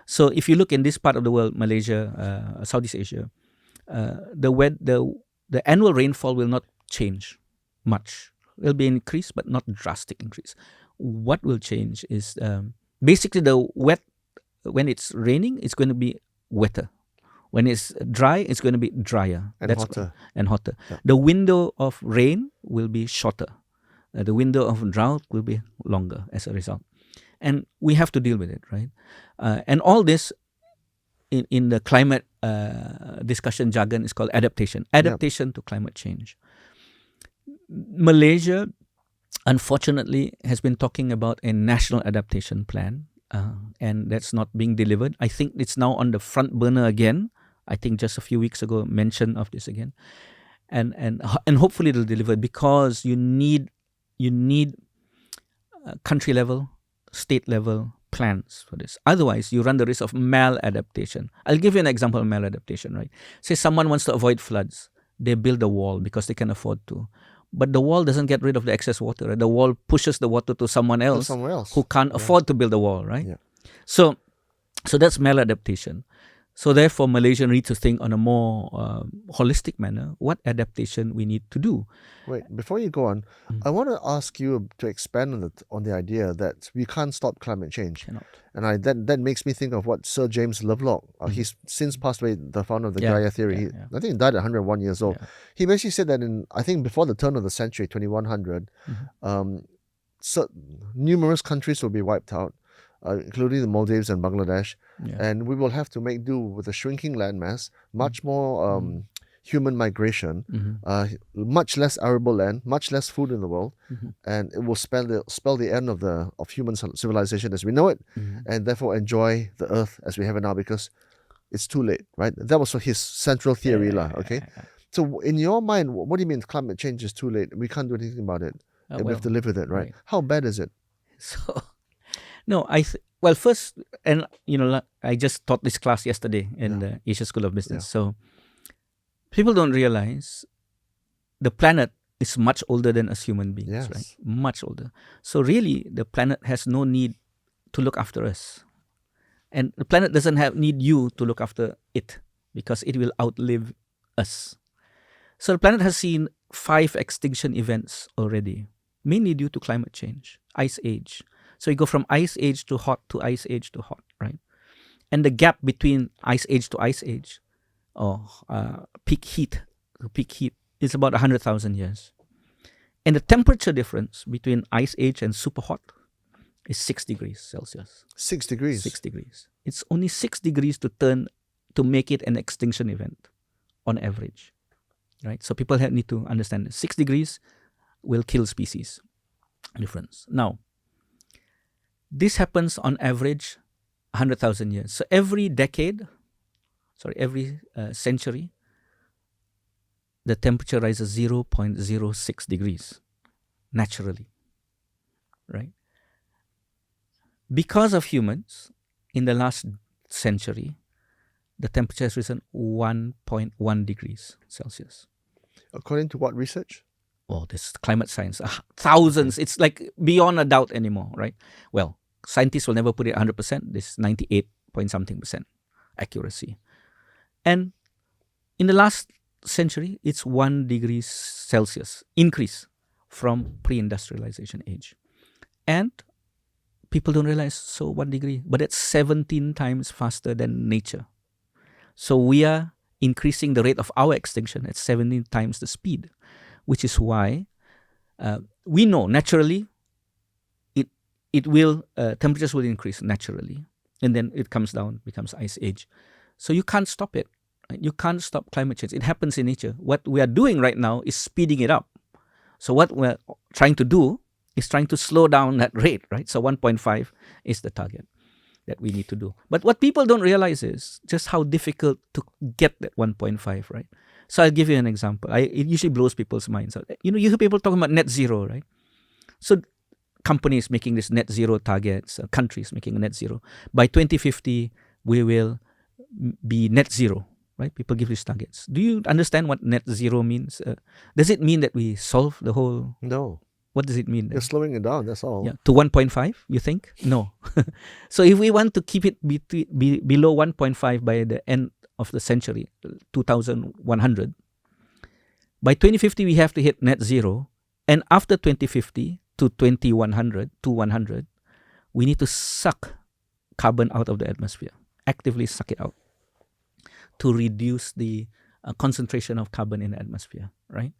Speaker 2: So if you look in this part of the world, Malaysia, Southeast Asia, the annual rainfall will not change much. There'll be an increase, but not drastic increase. What will change is basically when it's raining, it's going to be wetter. When it's dry, it's going to be drier.
Speaker 1: And hotter.
Speaker 2: Yeah. The window of rain will be shorter. The window of drought will be longer as a result. And we have to deal with it, right? And all this in the climate discussion jargon is called adaptation. Adaptation to climate change. Malaysia, unfortunately, has been talking about a national adaptation plan, and that's not being delivered. I think it's now on the front burner again. I think just a few weeks ago, mention of this again. And hopefully it'll deliver because you need country level, state level plans for this. Otherwise, you run the risk of maladaptation. I'll give you an example of maladaptation, right? Say someone wants to avoid floods. They build a wall because they can afford to. But the wall doesn't get rid of the excess water, right? The wall pushes the water to someone else who can't afford to build a wall, right? Yeah. So that's maladaptation. So therefore, Malaysia needs to think on a more holistic manner what adaptation we need to do.
Speaker 1: Wait, before you go on, I want to ask you to expand on the idea that we can't stop climate change.
Speaker 2: Cannot.
Speaker 1: And that makes me think of what Sir James Lovelock, he's since passed away, the founder of the Gaia theory. I think he died at 101 years old. Yeah. He basically said that I think before the turn of the century, 2100, so numerous countries will be wiped out. Including the Maldives and Bangladesh, and we will have to make do with a shrinking landmass, much more human migration, much less arable land, much less food in the world, and it will spell the end of human civilization as we know it, and therefore enjoy the earth as we have it now, because it's too late, right? That was his central theory, okay? So in your mind, what do you mean climate change is too late? We can't do anything about it. And we have to live with it, right? How bad is it?
Speaker 2: So, no, first, and I just taught this class yesterday in the Asia School of Business. So people don't realize the planet is much older than us human beings, right? Much older. So really, the planet has no need to look after us. And the planet doesn't need you to look after it, because it will outlive us. So the planet has seen 5 extinction events already, mainly due to climate change, ice age. So you go from ice age to hot to ice age to hot, right? And the gap between ice age to ice age, or peak heat to peak heat, is about 100,000 years. And the temperature difference between ice age and super hot is 6 degrees Celsius.
Speaker 1: 6 degrees?
Speaker 2: 6 degrees. It's only 6 degrees to make it an extinction event on average, right? So people need to understand this. 6 degrees will kill species difference. Now, this happens on average 100,000 years. So every century, the temperature rises 0.06 degrees naturally, right? Because of humans, in the last century, the temperature has risen 1.1 degrees Celsius.
Speaker 1: According to what research?
Speaker 2: Well, this climate science, thousands. It's like beyond a doubt anymore, right? Well, scientists will never put it 100%. This 98 point something percent accuracy. And in the last century, it's 1 degree Celsius increase from pre-industrialization age. And people don't realize, so 1 degree, but it's 17 times faster than nature. So we are increasing the rate of our extinction at 17 times the speed, which is why we know naturally temperatures will increase naturally, and then it comes down, becomes ice age. So you can't stop it. Right? You can't stop climate change. It happens in nature. What we are doing right now is speeding it up. So what we're trying to do is trying to slow down that rate, right? So 1.5 is the target that we need to do. But what people don't realize is just how difficult to get that 1.5, right? So I'll give you an example. It usually blows people's minds out. You hear people talking about net zero, right? So companies making this net zero targets, countries making a net zero. By 2050, we will be net zero, right? People give these targets. Do you understand what net zero means? Does it mean that we solve the whole...
Speaker 1: No.
Speaker 2: What does it mean then?
Speaker 1: You're slowing it down, that's all.
Speaker 2: Yeah, to 1.5, you think? No. So if we want to keep it below 1.5 by the end of the century, 2100, by 2050 we have to hit net zero, and after 2050 to 2100, we need to suck carbon out of the atmosphere, actively suck it out to reduce the concentration of carbon in the atmosphere, right?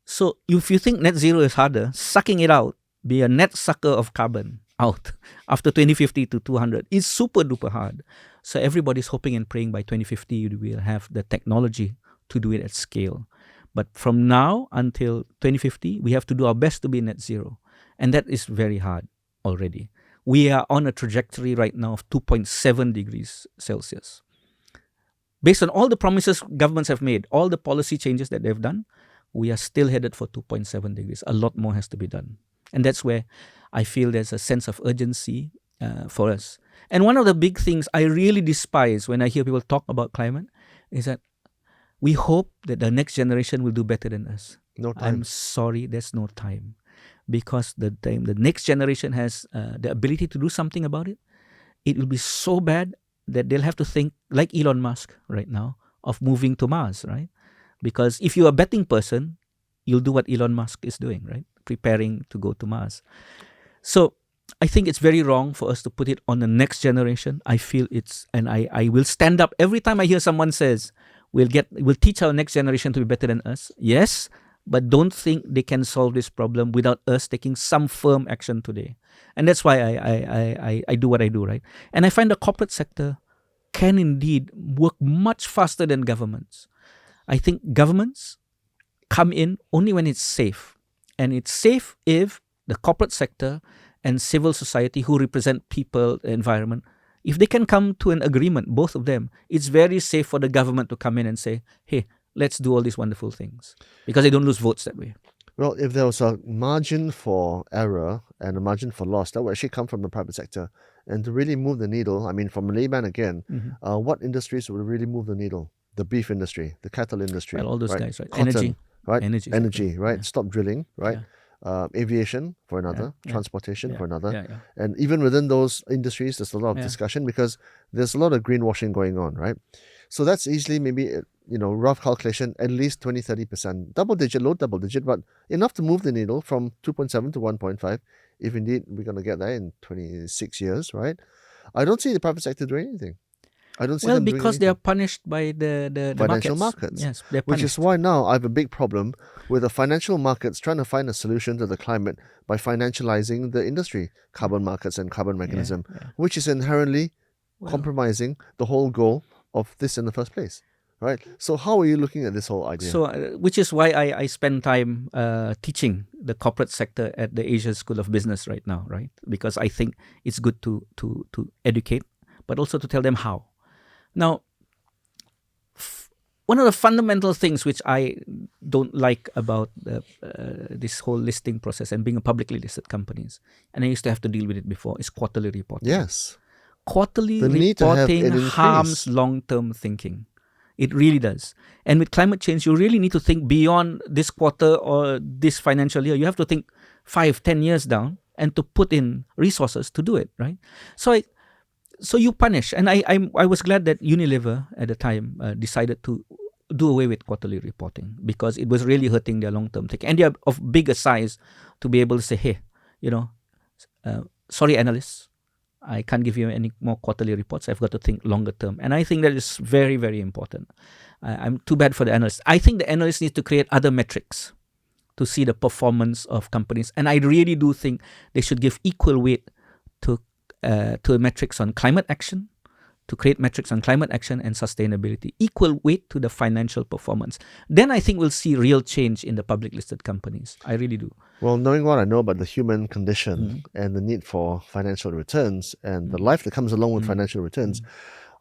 Speaker 2: So if you think net zero is harder, sucking it out, be a net sucker of carbon out after 2050 to 200 is super duper hard. So everybody's hoping and praying by 2050 we'll have the technology to do it at scale. But from now until 2050, we have to do our best to be net zero. And that is very hard already. We are on a trajectory right now of 2.7 degrees Celsius. Based on all the promises governments have made, all the policy changes that they've done, we are still headed for 2.7 degrees. A lot more has to be done. And that's where I feel there's a sense of urgency for us. And one of the big things I really despise when I hear people talk about climate is that we hope that the next generation will do better than us.
Speaker 1: No time.
Speaker 2: I'm sorry, there's no time. Because the next generation has the ability to do something about it, it will be so bad that they'll have to think, like Elon Musk right now, of moving to Mars, right? Because if you're a betting person, you'll do what Elon Musk is doing, right? Preparing to go to Mars. So I think it's very wrong for us to put it on the next generation. I feel and I will stand up every time I hear someone says, we'll teach our next generation to be better than us. Yes, but don't think they can solve this problem without us taking some firm action today. And that's why I do what I do, right? And I find the corporate sector can indeed work much faster than governments. I think governments come in only when it's safe. And it's safe if the corporate sector and civil society who represent people, the environment, if they can come to an agreement, both of them, it's very safe for the government to come in and say, hey, let's do all these wonderful things. Because they don't lose votes that way.
Speaker 1: Well, if there was a margin for error and a margin for loss, that would actually come from the private sector. And to really move the needle, I mean, from a layman again, what industries would really move the needle? The beef industry, the cattle industry.
Speaker 2: Well, all those
Speaker 1: right?
Speaker 2: guys, right?
Speaker 1: Cotton,
Speaker 2: Energy.
Speaker 1: right?
Speaker 2: Energy,
Speaker 1: right?
Speaker 2: Yeah.
Speaker 1: Stop drilling, right? Aviation for another, transportation for another. And even within those industries, there's a lot of discussion because there's a lot of greenwashing going on, right? So that's easily maybe, rough calculation, at least 20, 30%, double digit, low double digit, but enough to move the needle from 2.7 to 1.5, if indeed we're going to get there in 26 years, right? I don't see the private sector doing anything. I don't see them doing
Speaker 2: because
Speaker 1: anything.
Speaker 2: they are punished by the
Speaker 1: financial markets.
Speaker 2: Yes, they're
Speaker 1: Which
Speaker 2: punished.
Speaker 1: is why now I have a big problem with the financial markets trying to find a solution to the climate by financializing the industry, carbon markets and carbon mechanism, which is inherently compromising the whole goal of this in the first place. Right? So how are you looking at this whole idea?
Speaker 2: So, which is why I spend time teaching the corporate sector at the Asia School of Business right now, right? Because I think it's good to educate, but also to tell them how. Now, one of the fundamental things which I don't like about this whole listing process and being a publicly listed companies, and I used to have to deal with it before, is quarterly reporting.
Speaker 1: Yes.
Speaker 2: Quarterly
Speaker 1: The need to have
Speaker 2: reporting
Speaker 1: it increase.
Speaker 2: harms long-term thinking. It really does. And with climate change, you really need to think beyond this quarter or this financial year. You have to think 5-10 years down and to put in resources to do it, right? So you punish. And I was glad that Unilever at the time decided to do away with quarterly reporting because it was really hurting their long-term thinking. And they are of bigger size to be able to say, hey, sorry, analysts, I can't give you any more quarterly reports. I've got to think longer term. And I think that is very, very important. I'm too bad for the analysts. I think the analysts need to create other metrics to see the performance of companies. And I really do think they should give equal weight to metrics on climate action, to create metrics on climate action and sustainability, equal weight to the financial performance. Then I think we'll see real change in the public listed companies. I really do.
Speaker 1: Well, knowing what I know about the human condition and the need for financial returns and the life that comes along with financial returns,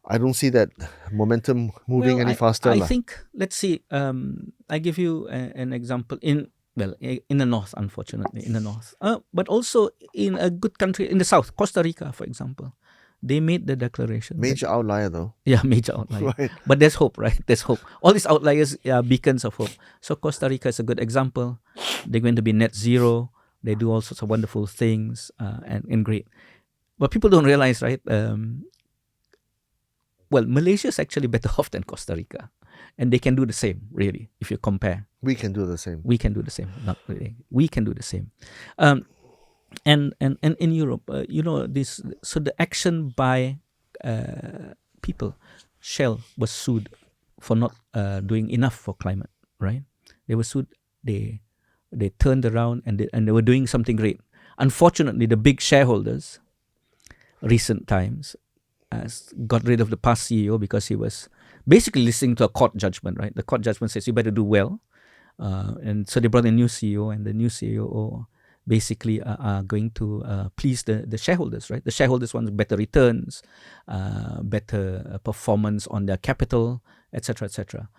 Speaker 1: I don't see that momentum moving any faster.
Speaker 2: I think, let's see, I give you an example in the north, unfortunately, in the north. But also in a good country, in the south, Costa Rica, for example. They made the declaration.
Speaker 1: Major outlier, though.
Speaker 2: Yeah, major outlier.
Speaker 1: Right.
Speaker 2: But there's hope, right? There's hope. All these outliers are beacons of hope. So Costa Rica is a good example. They're going to be net zero. They do all sorts of wonderful things and great. But people don't realize, right? Malaysia is actually better off than Costa Rica. And they can do the same, really, if you compare.
Speaker 1: We can do the same.
Speaker 2: We can do the same. Not really. We can do the same. And in Europe, this. So the action by people, Shell was sued for not doing enough for climate. Right? They were sued. They turned around and they were doing something great. Unfortunately, the big shareholders, recent times, got rid of the past CEO because he was basically listening to a court judgment. Right? The court judgment says you better do well, and so they brought a new CEO, and the new CEO basically are going to please the shareholders, right? The shareholders want better returns, better performance on their capital, etc., etc.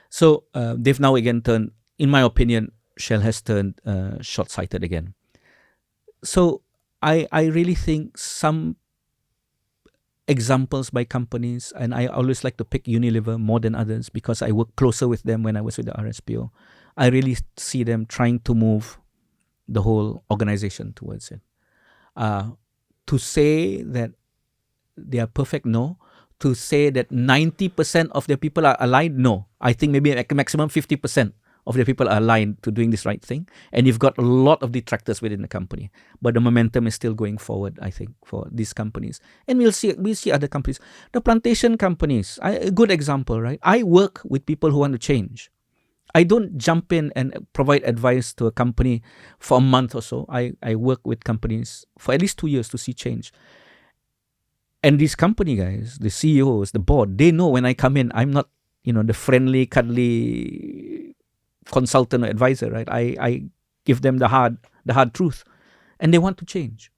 Speaker 2: So they've now again turned, in my opinion, Shell has turned short-sighted again. So I really think some examples by companies, and I always like to pick Unilever more than others because I worked closer with them when I was with the RSPO. I really see them trying to move the whole organization towards it. To say that they are perfect, no. To say that 90% of their people are aligned, no. I think maybe a maximum 50% of the people are aligned to doing this right thing. And you've got a lot of detractors within the company. But the momentum is still going forward, I think, for these companies. And we'll see other companies. The plantation companies, a good example, right? I work with people who want to change. I don't jump in and provide advice to a company for a month or so. I work with companies for at least 2 years to see change. And these company guys, the CEOs, the board, they know when I come in, I'm not the friendly, cuddly consultant or advisor, right? I give them the hard truth, and they want to change.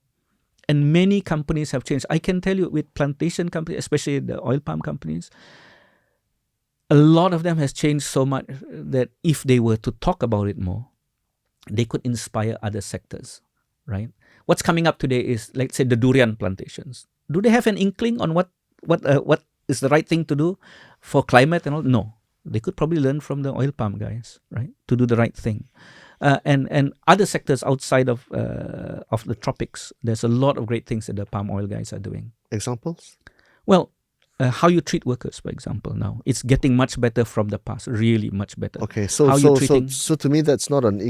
Speaker 2: And many companies have changed. I can tell you, with plantation companies, especially the oil palm companies, a lot of them has changed so much that if they were to talk about it more, they could inspire other sectors, right? What's coming up today is, let's say, the durian plantations. Do they have an inkling on what is the right thing to do for climate and all? No. They could probably learn from the oil palm guys, right, to do the right thing. And other sectors outside of the tropics, there's a lot of great things that the palm oil guys are doing.
Speaker 1: Examples?
Speaker 2: Well, how you treat workers, for example, now it's getting much better from the past, really much better.
Speaker 1: Okay, so to me that's not an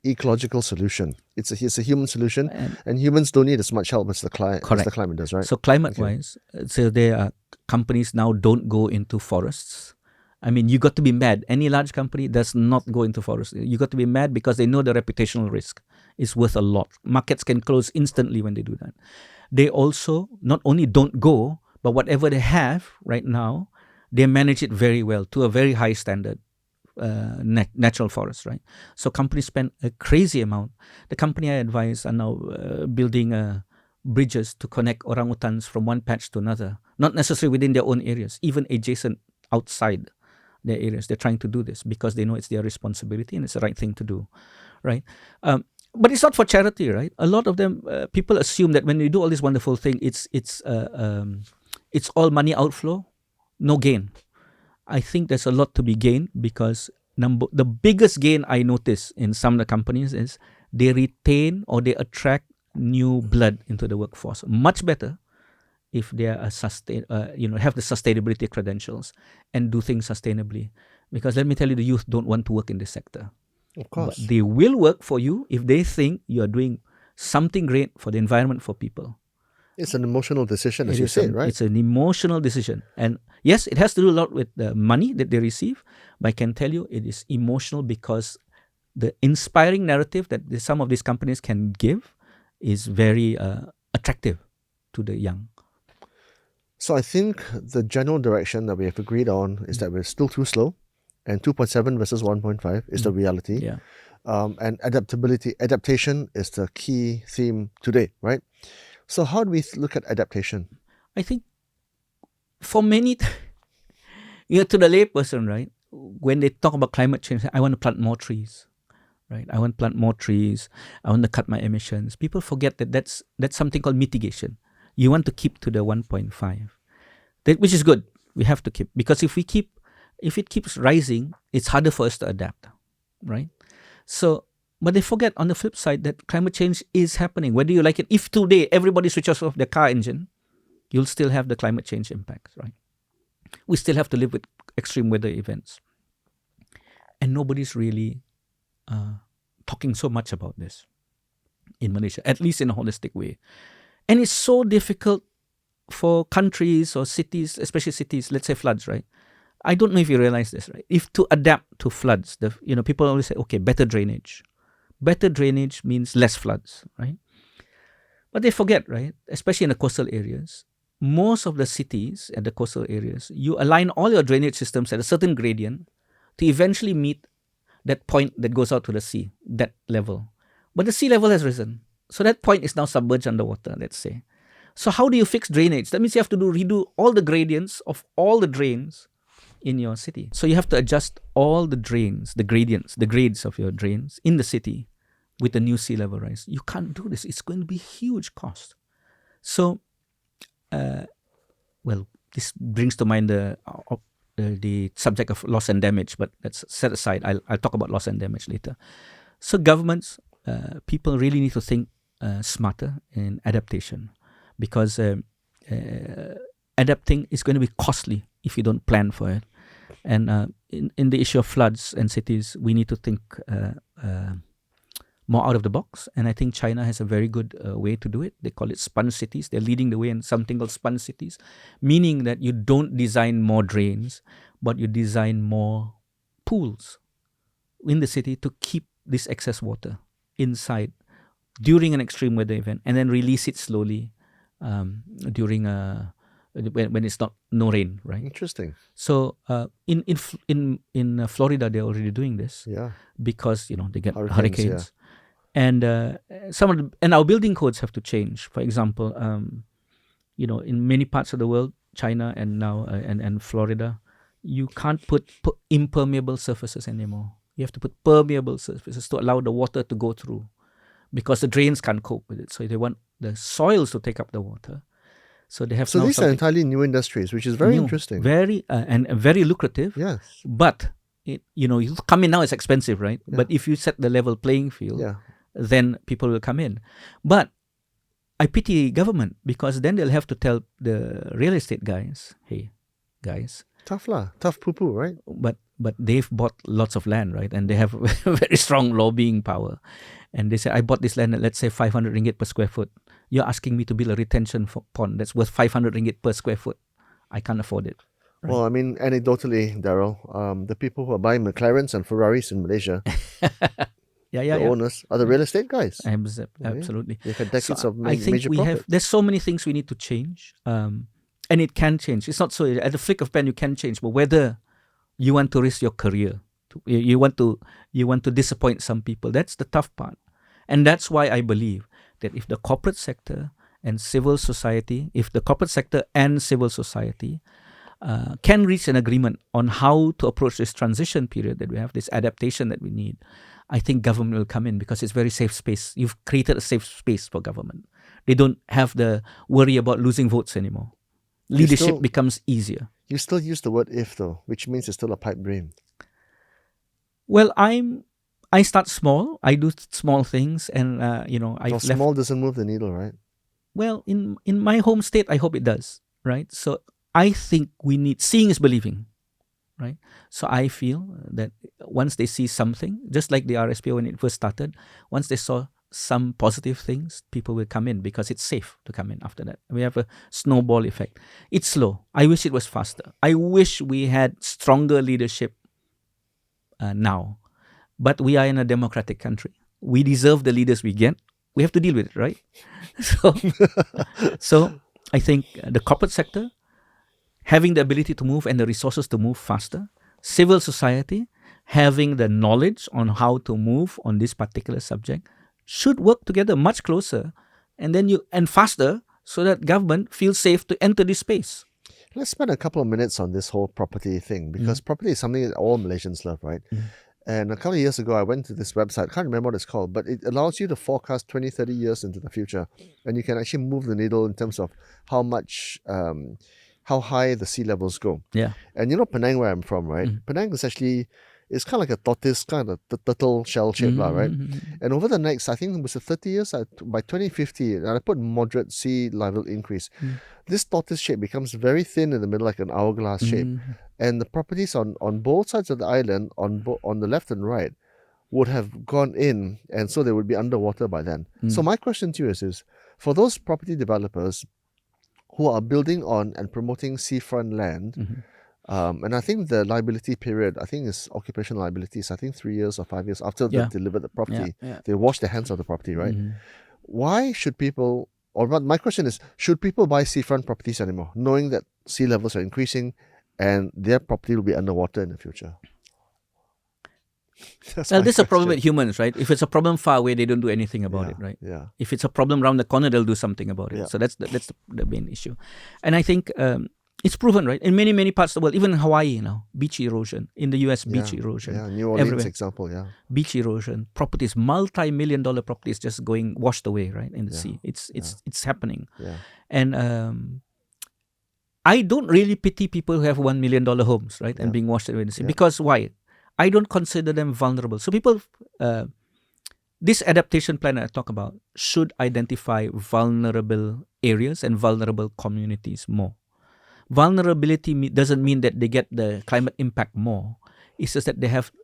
Speaker 1: ecological solution. It's a human solution, and humans don't need as much help as the climate does, right?
Speaker 2: So climate-wise, so there are companies now don't go into forests. I mean, you got to be mad. Any large company does not go into forests. You got to be mad because they know the reputational risk is worth a lot. Markets can close instantly when they do that. They also not only don't go, but whatever they have right now, they manage it very well to a very high standard, natural forest, right? So companies spend a crazy amount. The company I advise are now building bridges to connect orangutans from one patch to another, not necessarily within their own areas, even adjacent outside their areas. They're trying to do this because they know it's their responsibility and it's the right thing to do, right? But it's not for charity, right? A lot of them, people assume that when you do all this wonderful thing, it's all money outflow, no gain. I think there's a lot to be gained because the biggest gain I notice in some of the companies is they retain or they attract new blood into the workforce. Much better if they are have the sustainability credentials and do things sustainably. Because let me tell you, the youth don't want to work in this sector.
Speaker 1: Of course.
Speaker 2: But they will work for you if they think you are doing something great for the environment, for people.
Speaker 1: It's an emotional decision, as you say, right?
Speaker 2: It's an emotional decision. And yes, it has to do a lot with the money that they receive, but I can tell you it is emotional because the inspiring narrative that some of these companies can give is very attractive to the young.
Speaker 1: So I think the general direction that we have agreed on is that we're still too slow, and 2.7 versus 1.5 is the reality.
Speaker 2: Yeah.
Speaker 1: And adaptation is the key theme today, right? So how do we look at adaptation?
Speaker 2: I think for many, to the layperson, right, when they talk about climate change, I want to plant more trees, right? I want to plant more trees. I want to cut my emissions. People forget that that's something called mitigation. You want to keep to the 1.5, which is good. We have to keep, because if it keeps rising, it's harder for us to adapt, right? So, but they forget on the flip side that climate change is happening, whether you like it. If today everybody switches off their car engine, you'll still have the climate change impacts, right? We still have to live with extreme weather events. And nobody's really talking so much about this in Malaysia, at least in a holistic way. And it's so difficult for countries or cities, especially cities, let's say floods, right? I don't know if you realize this, right? If to adapt to floods, people always say, okay, better drainage. Better drainage means less floods, right? But they forget, right? Especially in the coastal areas, most of the cities at the coastal areas, you align all your drainage systems at a certain gradient to eventually meet that point that goes out to the sea, that level. But the sea level has risen. So that point is now submerged underwater, let's say. So how do you fix drainage? That means you have to redo all the gradients of all the drains in your city. So you have to adjust all the drains, the gradients, the grades of your drains in the city with the new sea level rise. You can't do this. It's going to be huge cost. So, this brings to mind the subject of loss and damage, but let's set aside. I'll talk about loss and damage later. So governments, people really need to think smarter in adaptation, because adapting is going to be costly if you don't plan for it. And in the issue of floods and cities, we need to think more out of the box. And I think China has a very good way to do it. They call it sponge cities. They're leading the way in something called sponge cities, meaning that you don't design more drains, but you design more pools in the city to keep this excess water inside during an extreme weather event, and then release it slowly during when it's not no rain, right?
Speaker 1: Interesting.
Speaker 2: So in Florida, they're already doing this
Speaker 1: Yeah.
Speaker 2: because they get
Speaker 1: Hurricanes,
Speaker 2: hurricanes. And and our building codes have to change. For example, in many parts of the world, China and now and Florida, you can't put impermeable surfaces anymore. You have to put permeable surfaces to allow the water to go through, because the drains can't cope with it. So they want the soils to take up the water. So they have
Speaker 1: So
Speaker 2: now
Speaker 1: these are
Speaker 2: something
Speaker 1: entirely new industries, which is very
Speaker 2: new,
Speaker 1: interesting.
Speaker 2: very and very lucrative.
Speaker 1: Yes.
Speaker 2: But you come in now, it's expensive, right?
Speaker 1: Yeah.
Speaker 2: But if you set the level playing field,
Speaker 1: Yeah.
Speaker 2: then people will come in. But I pity government, because then they'll have to tell the real estate guys, hey, guys,
Speaker 1: Tough poo-poo, right?
Speaker 2: but they've bought lots of land, right? And they have very strong lobbying power. And they say, I bought this land at, let's say, 500 ringgit per square foot. You're asking me to build a retention pond that's worth 500 ringgit per square foot. I can't afford it. Right.
Speaker 1: Well, I mean, anecdotally, Darrel, the people who are buying McLarens and Ferraris in Malaysia, the owners are the real estate guys.
Speaker 2: Absolutely.
Speaker 1: They've had decades
Speaker 2: So
Speaker 1: of
Speaker 2: I think
Speaker 1: major profit.
Speaker 2: there's so many things we need to change. And it can change. It's not so at the flick of pen you can change, but whether you want to risk your career, you want to disappoint some people, that's the tough part. And that's why I believe that if the corporate sector and civil society, can reach an agreement on how to approach this transition period that we have, this adaptation that we need, I think government will come in, because it's very safe space. You've created a safe space for government. They don't have the worry about losing votes anymore. Leadership becomes easier.
Speaker 1: You still use the word if, though, which means it's still a pipe dream.
Speaker 2: Well, I start small. I do small things, and
Speaker 1: small doesn't move the needle, right?
Speaker 2: Well, in my home state, I hope it does, right? So I think we need, seeing is believing, right? So I feel that once they see something, just like the RSPO when it first started, once they saw some positive things, people will come in, because it's safe to come in after that. We have a snowball effect. It's slow. I wish it was faster. I wish we had stronger leadership now. But we are in a democratic country. We deserve the leaders we get. We have to deal with it, right? So I think the corporate sector, having the ability to move and the resources to move faster, civil society, having the knowledge on how to move on this particular subject, should work together much closer and faster, so that government feels safe to enter this space.
Speaker 1: Let's spend a couple of minutes on this whole property thing, because property is something that all Malaysians love, right? And a couple of years ago, I went to this website, can't remember what it's called, but it allows you to forecast 20, 30 years into the future. And you can actually move the needle in terms of how much, how high the sea levels go.
Speaker 2: Yeah.
Speaker 1: And Penang, where I'm from, right? Penang is actually, it's kind of like a tortoise, kind of turtle shell shape, right? And over the next, I think it was 30 years, by 2050, and I put moderate sea level increase, this tortoise shape becomes very thin in the middle, like an hourglass shape. And the properties on both sides of the island, on the left and right, would have gone in, and so they would be underwater by then. So my question to you is for those property developers who are building on and promoting seafront land, and I think the liability period, I think is occupation liabilities, I think 3 years or 5 years after they've delivered the property, they wash their hands of the property, right? Why should people, my question is, should people buy seafront properties anymore, knowing that sea levels are increasing and their property will be underwater in the future?
Speaker 2: Well, this is a problem with humans, right? If it's a problem far away, they don't do anything about it, right?
Speaker 1: Yeah.
Speaker 2: If it's a problem around the corner, they'll do something about it.
Speaker 1: Yeah.
Speaker 2: So that's the main issue. And I think it's proven, right? In many parts of the world, even in Hawaii now, beach erosion. In the US, beach erosion.
Speaker 1: Yeah, New Orleans
Speaker 2: everywhere.
Speaker 1: Example, yeah.
Speaker 2: Beach erosion, properties, multi-million-dollar properties just going washed away, right, in the sea. It's happening.
Speaker 1: Yeah.
Speaker 2: And I don't really pity people who have $1 million homes, right, and being washed away in the sea. Because why? I don't consider them vulnerable. So people, this adaptation plan I talk about should identify vulnerable areas and vulnerable communities more. Vulnerability doesn't mean that they get the climate impact more. It's just that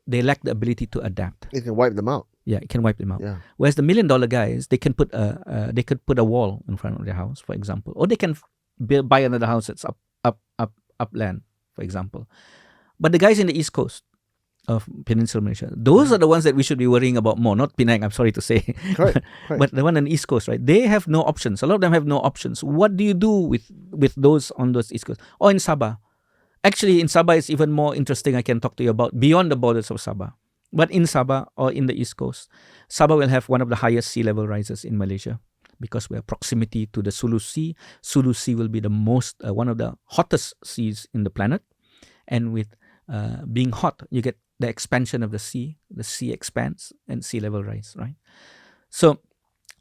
Speaker 2: they lack the ability to adapt.
Speaker 1: It can wipe them out.
Speaker 2: Yeah, it can wipe them out.
Speaker 1: Yeah.
Speaker 2: Whereas the $1 million guys, they can put a wall in front of their house, for example, or they can buy another house that's upland, for example. But the guys in the East Coast, of Peninsular Malaysia. Those are the ones that we should be worrying about more, not Penang, I'm sorry to say.
Speaker 1: Correct.
Speaker 2: But the one on the East Coast, right? They have no options. A lot of them have no options. What do you do with those on those East Coast? Or in Sabah? Actually, in Sabah, it's even more interesting. I can talk to you about beyond the borders of Sabah. But in Sabah or in the East Coast, Sabah will have one of the highest sea level rises in Malaysia because we have proximity to the Sulu Sea. Sulu Sea will be the most, one of the hottest seas in the planet. And with being hot, you get the expansion of the sea expands and sea level rise, right? So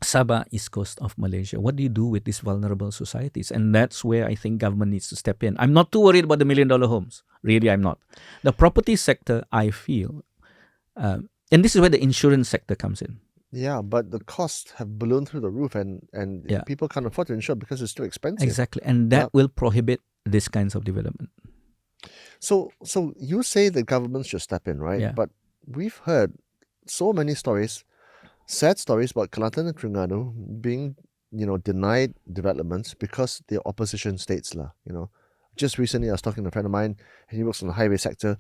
Speaker 2: Sabah, East Coast of Malaysia, what do you do with these vulnerable societies? And that's where I think government needs to step in. I'm not too worried about the $1 million homes. Really, I'm not. The property sector, I feel, and this is where the insurance sector comes in.
Speaker 1: Yeah, but the costs have ballooned through the roof and people can't afford to insure because it's too expensive.
Speaker 2: Exactly. And that will prohibit these kinds of development.
Speaker 1: So you say the government should step in, right?
Speaker 2: Yeah.
Speaker 1: But we've heard so many stories, sad stories about Kelantan and Terengganu being, denied developments because they're opposition states, Just recently, I was talking to a friend of mine, and he works in the highway sector.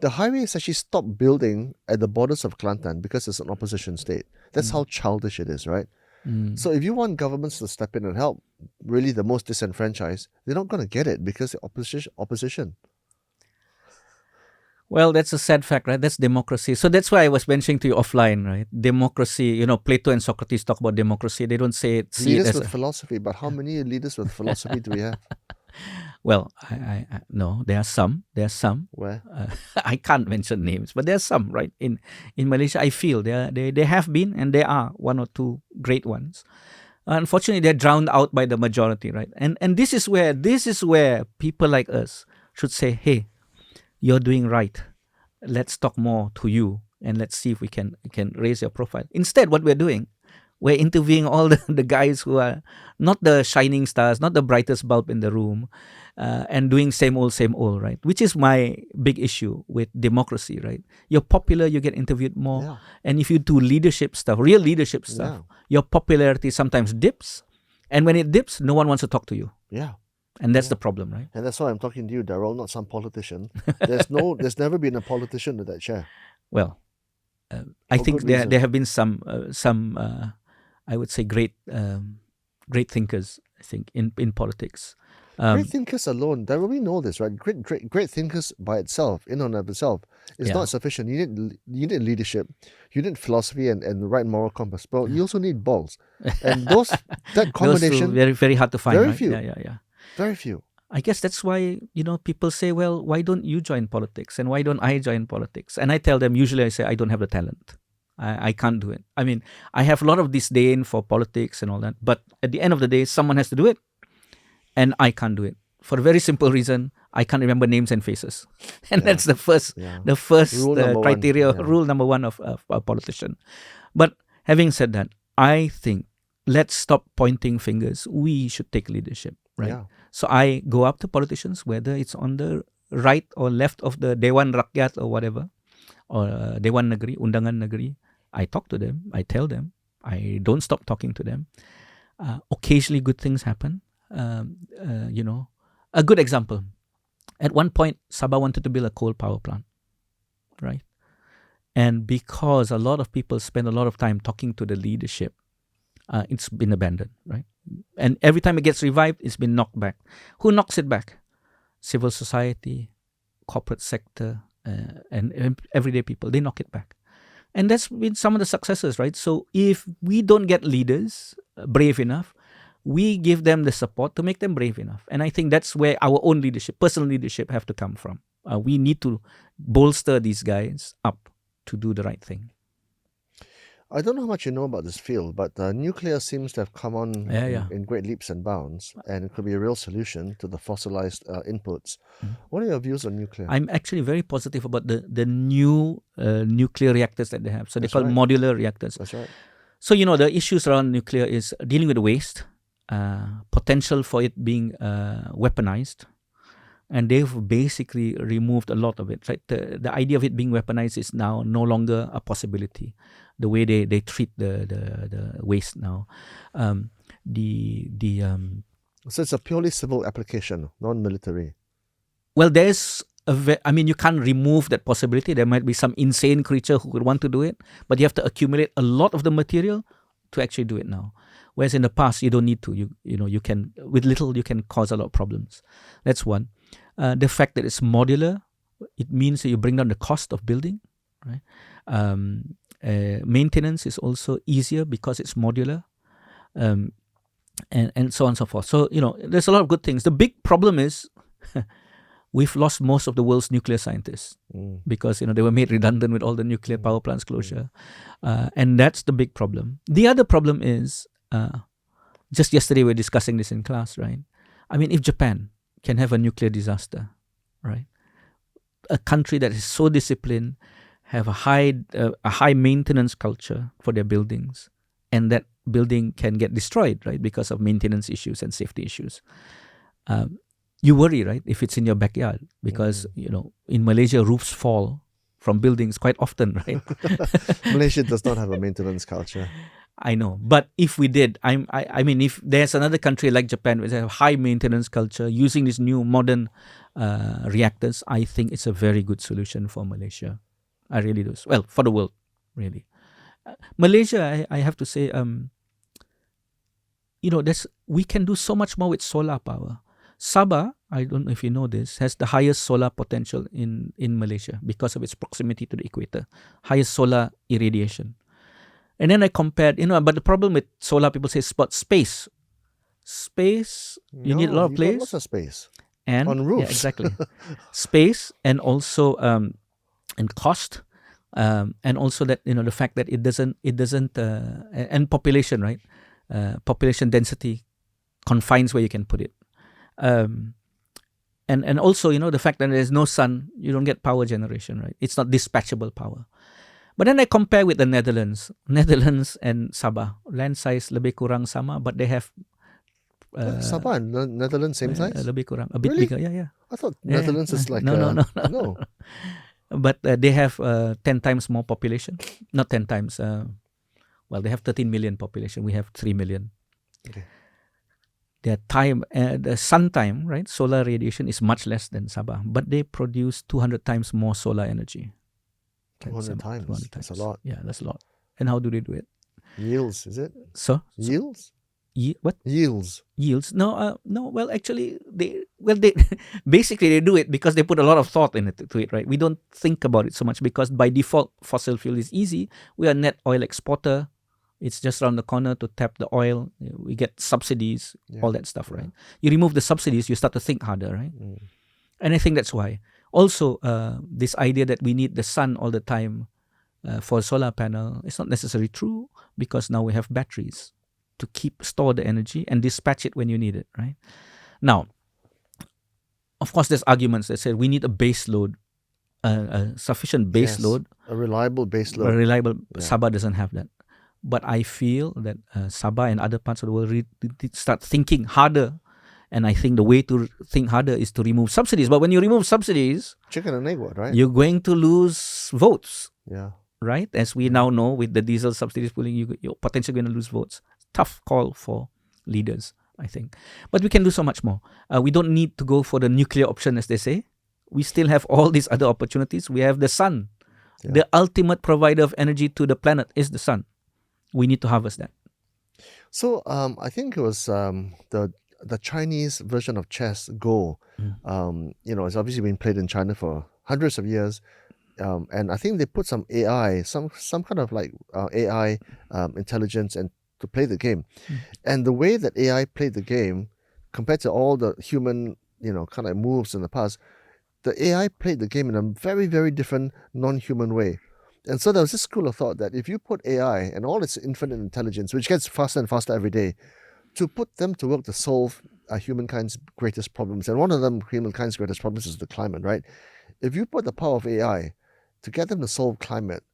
Speaker 1: The highway has actually stopped building at the borders of Kelantan because it's an opposition state. That's how childish it is, right? So if you want governments to step in and help, really the most disenfranchised, they're not going to get it because the opposition.
Speaker 2: Well, that's a sad fact, right? That's democracy. So that's why I was mentioning to you offline, right? Democracy, Plato and Socrates talk about democracy. They don't say it.
Speaker 1: Leaders with philosophy, but how many leaders with philosophy do we have?
Speaker 2: Well, I no, there are some.
Speaker 1: Where?
Speaker 2: I can't mention names, but there are some, right? In Malaysia, I feel they have been, and there are one or two great ones. Unfortunately, they're drowned out by the majority, right? And this is where people like us should say, hey, you're doing right. Let's talk more to you and let's see if we can raise your profile. Instead, what we're doing, we're interviewing all the guys who are not the shining stars, not the brightest bulb in the room, and doing same old, right? Which is my big issue with democracy, right? You're popular, you get interviewed more.
Speaker 1: Yeah.
Speaker 2: And if you do leadership stuff, real leadership stuff, your popularity sometimes dips. And when it dips, no one wants to talk to you.
Speaker 1: Yeah.
Speaker 2: And that's the problem, right?
Speaker 1: And that's why I'm talking to you, Darrel, not some politician. There's never been a politician in that chair.
Speaker 2: Well, I think there have been some I would say great thinkers. I think in politics.
Speaker 1: Great thinkers alone, Darrel, we know this, right? Great thinkers by itself, in and of itself, is not sufficient. You need leadership, you need philosophy and the right moral compass, but you also need balls. And that combination,
Speaker 2: those very, very hard to find.
Speaker 1: Very
Speaker 2: right?
Speaker 1: few.
Speaker 2: Yeah.
Speaker 1: Very few.
Speaker 2: I guess that's why, people say, well, why don't you join politics? And why don't I join politics? And I tell them, usually I say, I don't have the talent. I can't do it. I mean, I have a lot of disdain for politics and all that. But at the end of the day, someone has to do it. And I can't do it. For a very simple reason, I can't remember names and faces. And that's the first
Speaker 1: Rule
Speaker 2: criteria,
Speaker 1: one.
Speaker 2: rule number one of a politician. But having said that, I think let's stop pointing fingers. We should take leadership, right?
Speaker 1: Yeah.
Speaker 2: So I go up to politicians, whether it's on the right or left of the Dewan Rakyat or whatever, or Dewan Negeri, Undangan Negeri. I talk to them. I tell them. I don't stop talking to them. Occasionally good things happen. A good example. At one point, Sabah wanted to build a coal power plant, right? And because a lot of people spend a lot of time talking to the leadership, it's been abandoned, right? And every time it gets revived, it's been knocked back. Who knocks it back? Civil society, corporate sector, and everyday people. They knock it back. And that's been some of the successes, right? So if we don't get leaders brave enough, we give them the support to make them brave enough. And I think that's where our own leadership, personal leadership, have to come from. We need to bolster these guys up to do the right thing.
Speaker 1: I don't know how much you know about this field, but nuclear seems to have come on in great leaps and bounds, and it could be a real solution to the fossilized inputs. What are your views on nuclear?
Speaker 2: I'm actually very positive about the new nuclear reactors that they have. So they call modular reactors.
Speaker 1: That's right.
Speaker 2: So, the issues around nuclear is dealing with waste, potential for it being weaponized. And they've basically removed a lot of it, right? The idea of it being weaponized is now no longer a possibility. The way they treat the waste now,
Speaker 1: So it's a purely civil application, non-military.
Speaker 2: Well, there's I mean, you can't remove that possibility. There might be some insane creature who would want to do it, but you have to accumulate a lot of the material to actually do it now. Whereas in the past, you don't need to. You can, with little, you can cause a lot of problems. That's one. The fact that it's modular, it means that you bring down the cost of building, right? Maintenance is also easier because it's modular, and so on and so forth. So, there's a lot of good things. The big problem is we've lost most of the world's nuclear scientists because, they were made redundant with all the nuclear power plants closure. And that's the big problem. The other problem is, just yesterday we were discussing this in class, right? I mean, if Japan can have a nuclear disaster, right? A country that is so disciplined, have a high maintenance culture for their buildings, and that building can get destroyed, right, because of maintenance issues and safety issues. You worry, right, if it's in your backyard, because in Malaysia roofs fall from buildings quite often, right?
Speaker 1: Malaysia does not have a maintenance culture.
Speaker 2: I know, but if we did, I mean, if there's another country like Japan which has a high maintenance culture using these new modern reactors, I think it's a very good solution for Malaysia. I really do. Well, for the world, really. Malaysia, I have to say, we can do so much more with solar power. Sabah, I don't know if you know this, has the highest solar potential in Malaysia because of its proximity to the equator, highest solar irradiation. And then I compared, but the problem with solar, people say, spot space. Space, you need a lot of place.
Speaker 1: Lots of space.
Speaker 2: And
Speaker 1: on roofs.
Speaker 2: Yeah, exactly. Space, and also and cost, and also that the fact that it doesn't and population, right? Population density confines where you can put it. And also, the fact that there's no sun, you don't get power generation, right? It's not dispatchable power. But then I compare with the Netherlands and Sabah. Land size lebih kurang sama, but they have...
Speaker 1: Sabah and Netherlands same size?
Speaker 2: Lebih kurang, a bit
Speaker 1: Really?
Speaker 2: bigger, yeah.
Speaker 1: I thought Netherlands is like...
Speaker 2: No.
Speaker 1: But
Speaker 2: they have 10 times more population. Not 10 times. They have 13 million population. We have 3 million.
Speaker 1: Okay.
Speaker 2: Their time, the sun time, right? Solar radiation is much less than Sabah, but they produce 200 times more solar energy.
Speaker 1: 200 times. 200 times. That's a lot.
Speaker 2: Yeah, that's a lot. And how do they do it?
Speaker 1: Yields, is it?
Speaker 2: Yields? What?
Speaker 1: Yields.
Speaker 2: No. Well, actually, they basically they do it because they put a lot of thought to it, right? We don't think about it so much because by default, fossil fuel is easy. We are a net oil exporter. It's just around the corner to tap the oil. We get subsidies, all that stuff, right? You remove the subsidies, you start to think harder, right? And I think that's why. Also, this idea that we need the sun all the time for a solar panel, it's not necessarily true because now we have batteries to store the energy and dispatch it when you need it, right? Now, of course, there's arguments that say we need a base load, a sufficient base load.
Speaker 1: A reliable base load.
Speaker 2: Sabah doesn't have that. But I feel that Sabah and other parts of the world start thinking harder. And I think the way to think harder is to remove subsidies. But when you remove subsidies...
Speaker 1: Chicken and egg, right?
Speaker 2: You're going to lose votes.
Speaker 1: Yeah.
Speaker 2: Right? As we now know, with the diesel subsidies pulling, you're potentially going to lose votes. Tough call for leaders, I think. But we can do so much more. We don't need to go for the nuclear option, as they say. We still have all these other opportunities. We have the sun. Yeah. The ultimate provider of energy to the planet is the sun. We need to harvest that.
Speaker 1: So I think it was the Chinese version of chess, Go. It's obviously been played in China for hundreds of years. And I think they put some AI, some kind of like AI intelligence and to play the game. And the way that AI played the game compared to all the human, kind of moves in the past, the AI played the game in a very, very different non-human way. And so there was this school of thought that if you put AI and all its infinite intelligence, which gets faster and faster every day, to put them to work to solve humankind's greatest problems, and one of them, humankind's greatest problems, is the climate, right? If you put the power of AI to get them to solve climate,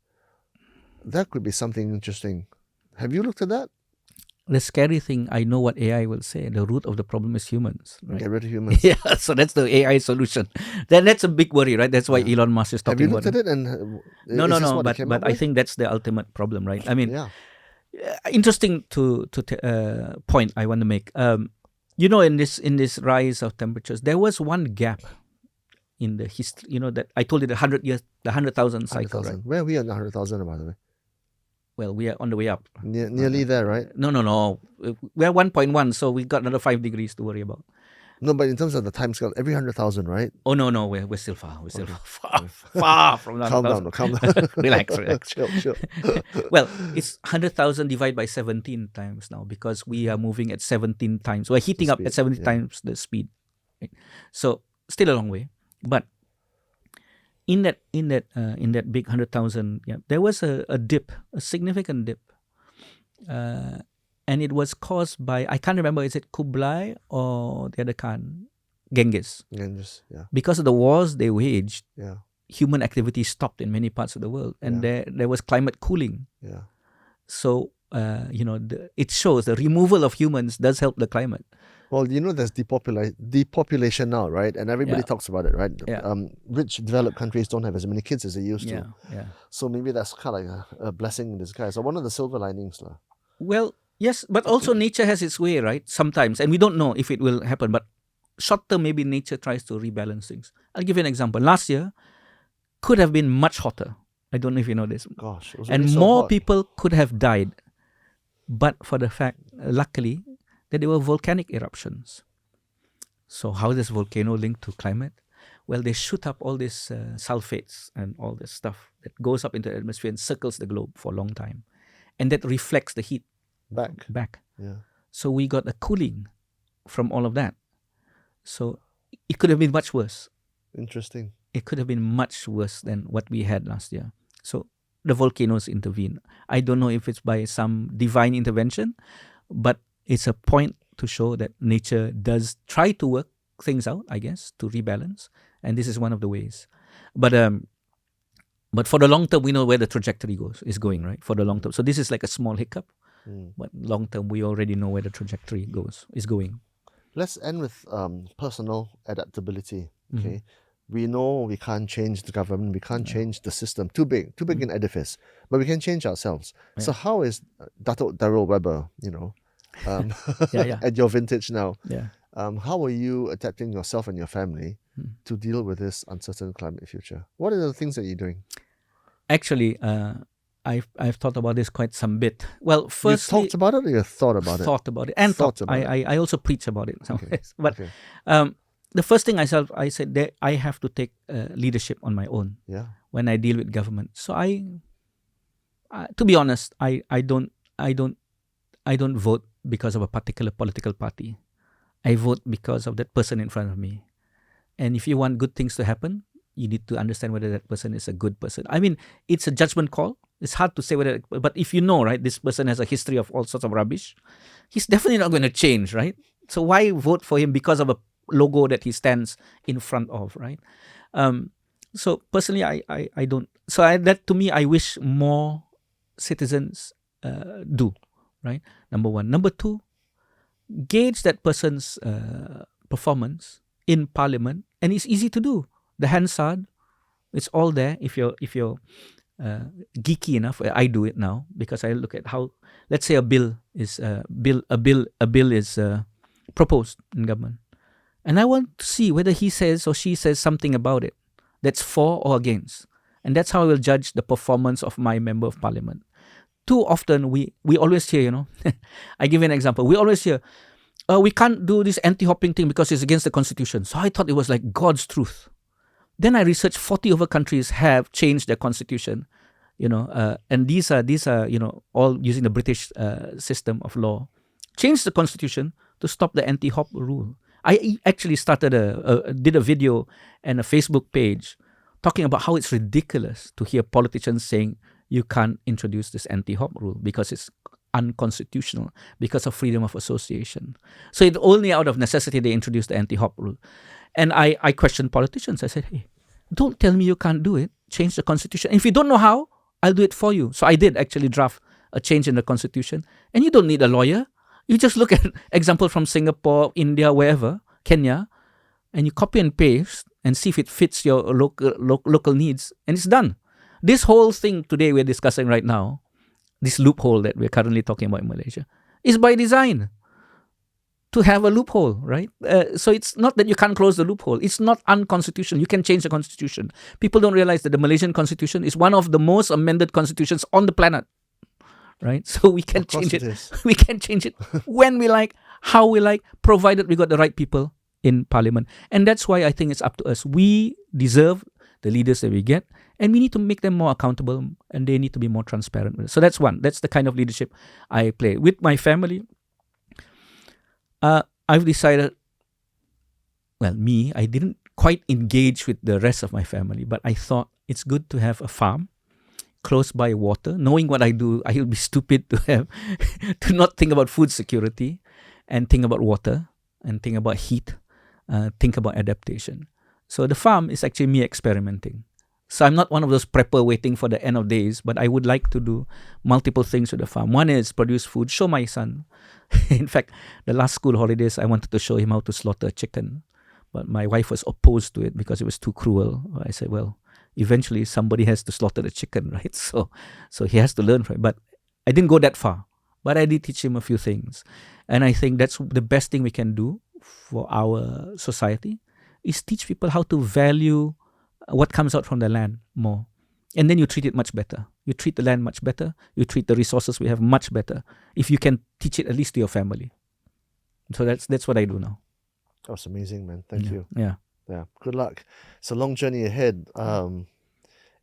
Speaker 1: that could be something interesting. Have you looked at that?
Speaker 2: The scary thing, I know what AI will say. The root of the problem is humans. Right?
Speaker 1: Get rid of humans.
Speaker 2: Yeah, so that's the AI solution. Then that's a big worry, right? That's why Elon Musk is talking about it.
Speaker 1: Have you looked at it? And
Speaker 2: no. But I think that's the ultimate problem, right? I mean, interesting point I want to make. In this rise of temperatures, there was one gap in the history. You know that I told you the 100 years, the 100,000 cycle,
Speaker 1: 100,000.
Speaker 2: right?
Speaker 1: Where are we on the 100,000, by the way?
Speaker 2: Well, we are on the way up.
Speaker 1: Nearly there, right?
Speaker 2: No. We're 1.1, so we got another 5 degrees to worry about.
Speaker 1: No, but in terms of the time scale, every 100,000, right?
Speaker 2: Oh no, we're still far. We're still far from the
Speaker 1: Calm
Speaker 2: 100,000.
Speaker 1: down, calm down.
Speaker 2: Relax.
Speaker 1: Chill.
Speaker 2: Well, it's 100,000 divided by 17 times now because we are moving at 17 times. We're heating up at 17 times the speed. Right? So still a long way, but in that big 100,000, there was a dip, a significant dip, and it was caused by, I can't remember, is it Kublai or the other Khan, Genghis? Because of the wars they waged, human activity stopped in many parts of the world, and there was climate cooling. So it shows the removal of humans does help the climate.
Speaker 1: Well, there's depopulation now, right? And everybody talks about it, right? Rich developed countries don't have as many kids as they used to. So maybe that's kind of like a blessing in disguise. So one of the silver linings.
Speaker 2: Well, yes, but also nature has its way, right? Sometimes, and we don't know if it will happen, but short term, maybe nature tries to rebalance things. I'll give you an example. Last year could have been much hotter. I don't know if you know this.
Speaker 1: Gosh, it was
Speaker 2: and
Speaker 1: really so
Speaker 2: more
Speaker 1: hot.
Speaker 2: people could have died, but for the fact, luckily, that there were volcanic eruptions. So how does volcano link to climate? Well, they shoot up all these sulfates and all this stuff that goes up into the atmosphere and circles the globe for a long time. And that reflects the heat back.
Speaker 1: Yeah.
Speaker 2: So we got a cooling from all of that. So it could have been much worse.
Speaker 1: Interesting.
Speaker 2: It could have been much worse than what we had last year. So the volcanoes intervene. I don't know if it's by some divine intervention, but it's a point to show that nature does try to work things out, I guess, to rebalance. And this is one of the ways. But for the long term, we know where the trajectory is going, right? For the long term. So this is like a small hiccup. But long term, we already know where the trajectory is going.
Speaker 1: Let's end with personal adaptability. Okay, we know we can't change the government, we can't change the system. Too big an edifice, but we can change ourselves. So how is Datuk Darrel Webber, at your vintage now? How are you adapting yourself and your family to deal with this uncertain climate future? What are the things that you're doing?
Speaker 2: Actually, I've thought about this quite some bit. Well, first,
Speaker 1: you talked about it, or you thought about it?
Speaker 2: Thought about it, and I also preach about it. But the first thing I said that I have to take leadership on my own. When I deal with government. So to be honest, I don't vote because of a particular political party. I vote because of that person in front of me. And if you want good things to happen, you need to understand whether that person is a good person. I mean, it's a judgment call. It's hard to say whether, but if you know, right, this person has a history of all sorts of rubbish, he's definitely not going to change, right? So why vote for him because of a logo that he stands in front of, right? So personally, I don't. So that to me, I wish more citizens do, right? Number one. Number two, gauge that person's performance in Parliament, and it's easy to do. The Hansard, it's all there. If you're geeky enough, I do it now because I look at how, let's say a bill is proposed in government, and I want to see whether he says or she says something about it that's for or against, and that's how I will judge the performance of my member of Parliament. Too often we always hear, I give you an example. We always hear, we can't do this anti-hopping thing because it's against the constitution. So I thought it was like God's truth. Then I researched 40 other countries have changed their constitution, and these are all using the British system of law. Changed the constitution to stop the anti-hop rule. I actually did a video and a Facebook page talking about how it's ridiculous to hear politicians saying you can't introduce this anti-hop rule because it's unconstitutional because of freedom of association. So it's only out of necessity they introduced the anti-hop rule. And I questioned politicians. I said, hey, don't tell me you can't do it. Change the constitution. And if you don't know how, I'll do it for you. So I did actually draft a change in the constitution. And you don't need a lawyer. You just look at example from Singapore, India, wherever, Kenya, and you copy and paste and see if it fits your local needs. And it's done. This whole thing today we're discussing right now, this loophole that we're currently talking about in Malaysia, is by design. to have a loophole, right? So it's not that you can't close the loophole. It's not unconstitutional. You can change the constitution. People don't realize that the Malaysian constitution is one of the most amended constitutions on the planet, right? So we can change it. We can change it when we like, how we like, provided we got the right people in parliament. And that's why I think it's up to us. We deserve the leaders that we get, and we need to make them more accountable, and they need to be more transparent with us. So that's one. That's the kind of leadership I play. With my family, I've decided, I didn't quite engage with the rest of my family, but I thought it's good to have a farm close by water. Knowing what I do, I will be stupid to have to not think about food security and think about water and think about heat, think about adaptation. So the farm is actually me experimenting. So I'm not one of those prepper waiting for the end of days, but I would like to do multiple things with the farm. One is produce food, show my son. In fact, the last school holidays, I wanted to show him how to slaughter a chicken, but my wife was opposed to it because it was too cruel. I said, well, eventually somebody has to slaughter the chicken, right? So he has to learn from it. But I didn't go that far, but I did teach him a few things. And I think that's the best thing we can do for our society, is teach people how to value what comes out from the land more. And then you treat it much better. You treat the land much better. You treat the resources we have much better if you can teach it at least to your family. So that's what I do now.
Speaker 1: That's amazing, man. Thank you.
Speaker 2: Yeah.
Speaker 1: Yeah. Good luck. It's a long journey ahead. And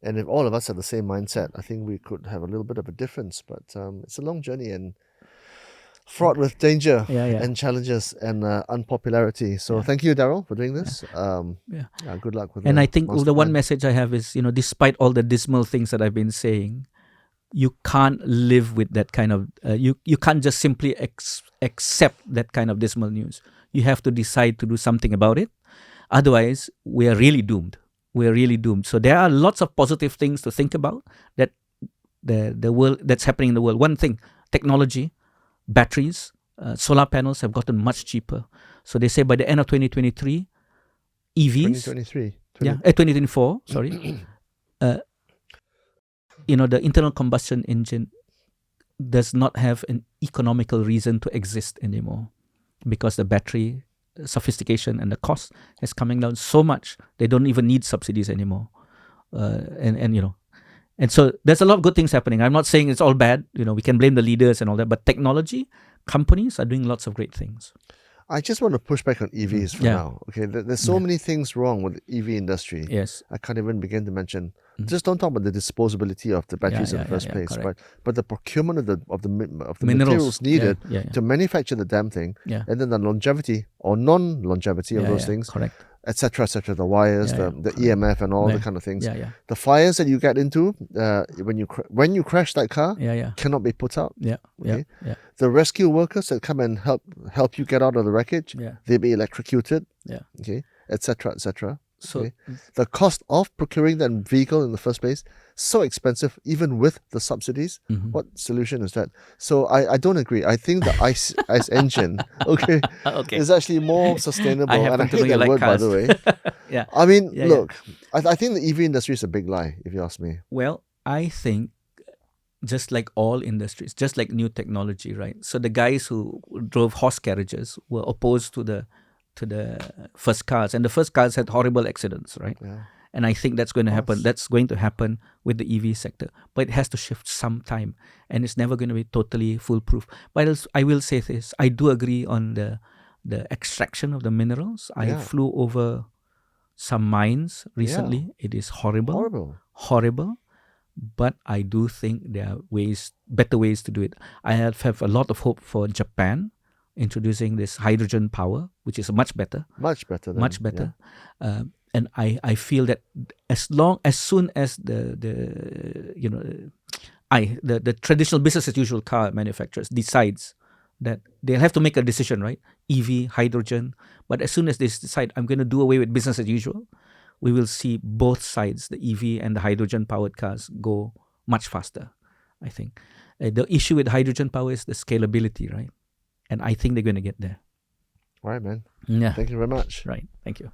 Speaker 1: if all of us had the same mindset, I think we could have a little bit of a difference. But it's a long journey and fraught with danger and challenges and unpopularity. So thank you, Darrel, for doing this. Good luck with it.
Speaker 2: And I think the one message I have is, despite all the dismal things that I've been saying, you can't live with that kind of, you can't just simply accept that kind of dismal news. You have to decide to do something about it. Otherwise, we are really doomed. We are really doomed. So there are lots of positive things to think about that the world that's happening in the world. One thing, technology, batteries, solar panels have gotten much cheaper. So they say by the end of 2023, EVs, 2024, sorry, the internal combustion engine does not have an economical reason to exist anymore, because the battery sophistication and the cost is coming down so much they don't even need subsidies anymore. And so there's a lot of good things happening. I'm not saying it's all bad. We can blame the leaders and all that, but technology companies are doing lots of great things.
Speaker 1: I just want to push back on EVs for now. Okay, there's so many things wrong with the EV industry.
Speaker 2: Yes,
Speaker 1: I can't even begin to mention. Just don't talk about the disposability of the batteries in the first place, but the procurement of the materials needed to manufacture the damn thing, and then the longevity or non-longevity of those things, etc., etc. The wires, the EMF, and all the kind of things. The fires that you get into when you crash that car cannot be put out. The rescue workers that come and help you get out of the wreckage, they be electrocuted. Etc., etc. So the cost of procuring that vehicle in the first place, so expensive, even with the subsidies. What solution is that? So I don't agree. I think the ICE engine, is actually more sustainable. And I hate that word, by the way. I mean, look, I think the EV industry is a big lie, if you ask me.
Speaker 2: Well, I think just like all industries, just like new technology, right? So the guys who drove horse carriages were opposed to the first cars, and the first cars had horrible accidents, right? And I think that's going to happen. That's going to happen with the EV sector, but it has to shift sometime, and it's never going to be totally foolproof. But I will say this: I do agree on the extraction of the minerals. I flew over some mines recently. It is horrible. But I do think there are better ways to do it. I have a lot of hope for Japan introducing this hydrogen power, which is much better. And I feel that as soon as the traditional business as usual car manufacturers decides that they'll have to make a decision, right? EV, hydrogen. But as soon as they decide, I'm going to do away with business as usual, we will see both sides, the EV and the hydrogen powered cars, go much faster, I think. The issue with hydrogen power is the scalability, right? And I think they're going to get there.
Speaker 1: All right, man.
Speaker 2: Yeah.
Speaker 1: Thank you very much.
Speaker 2: Right. Thank you.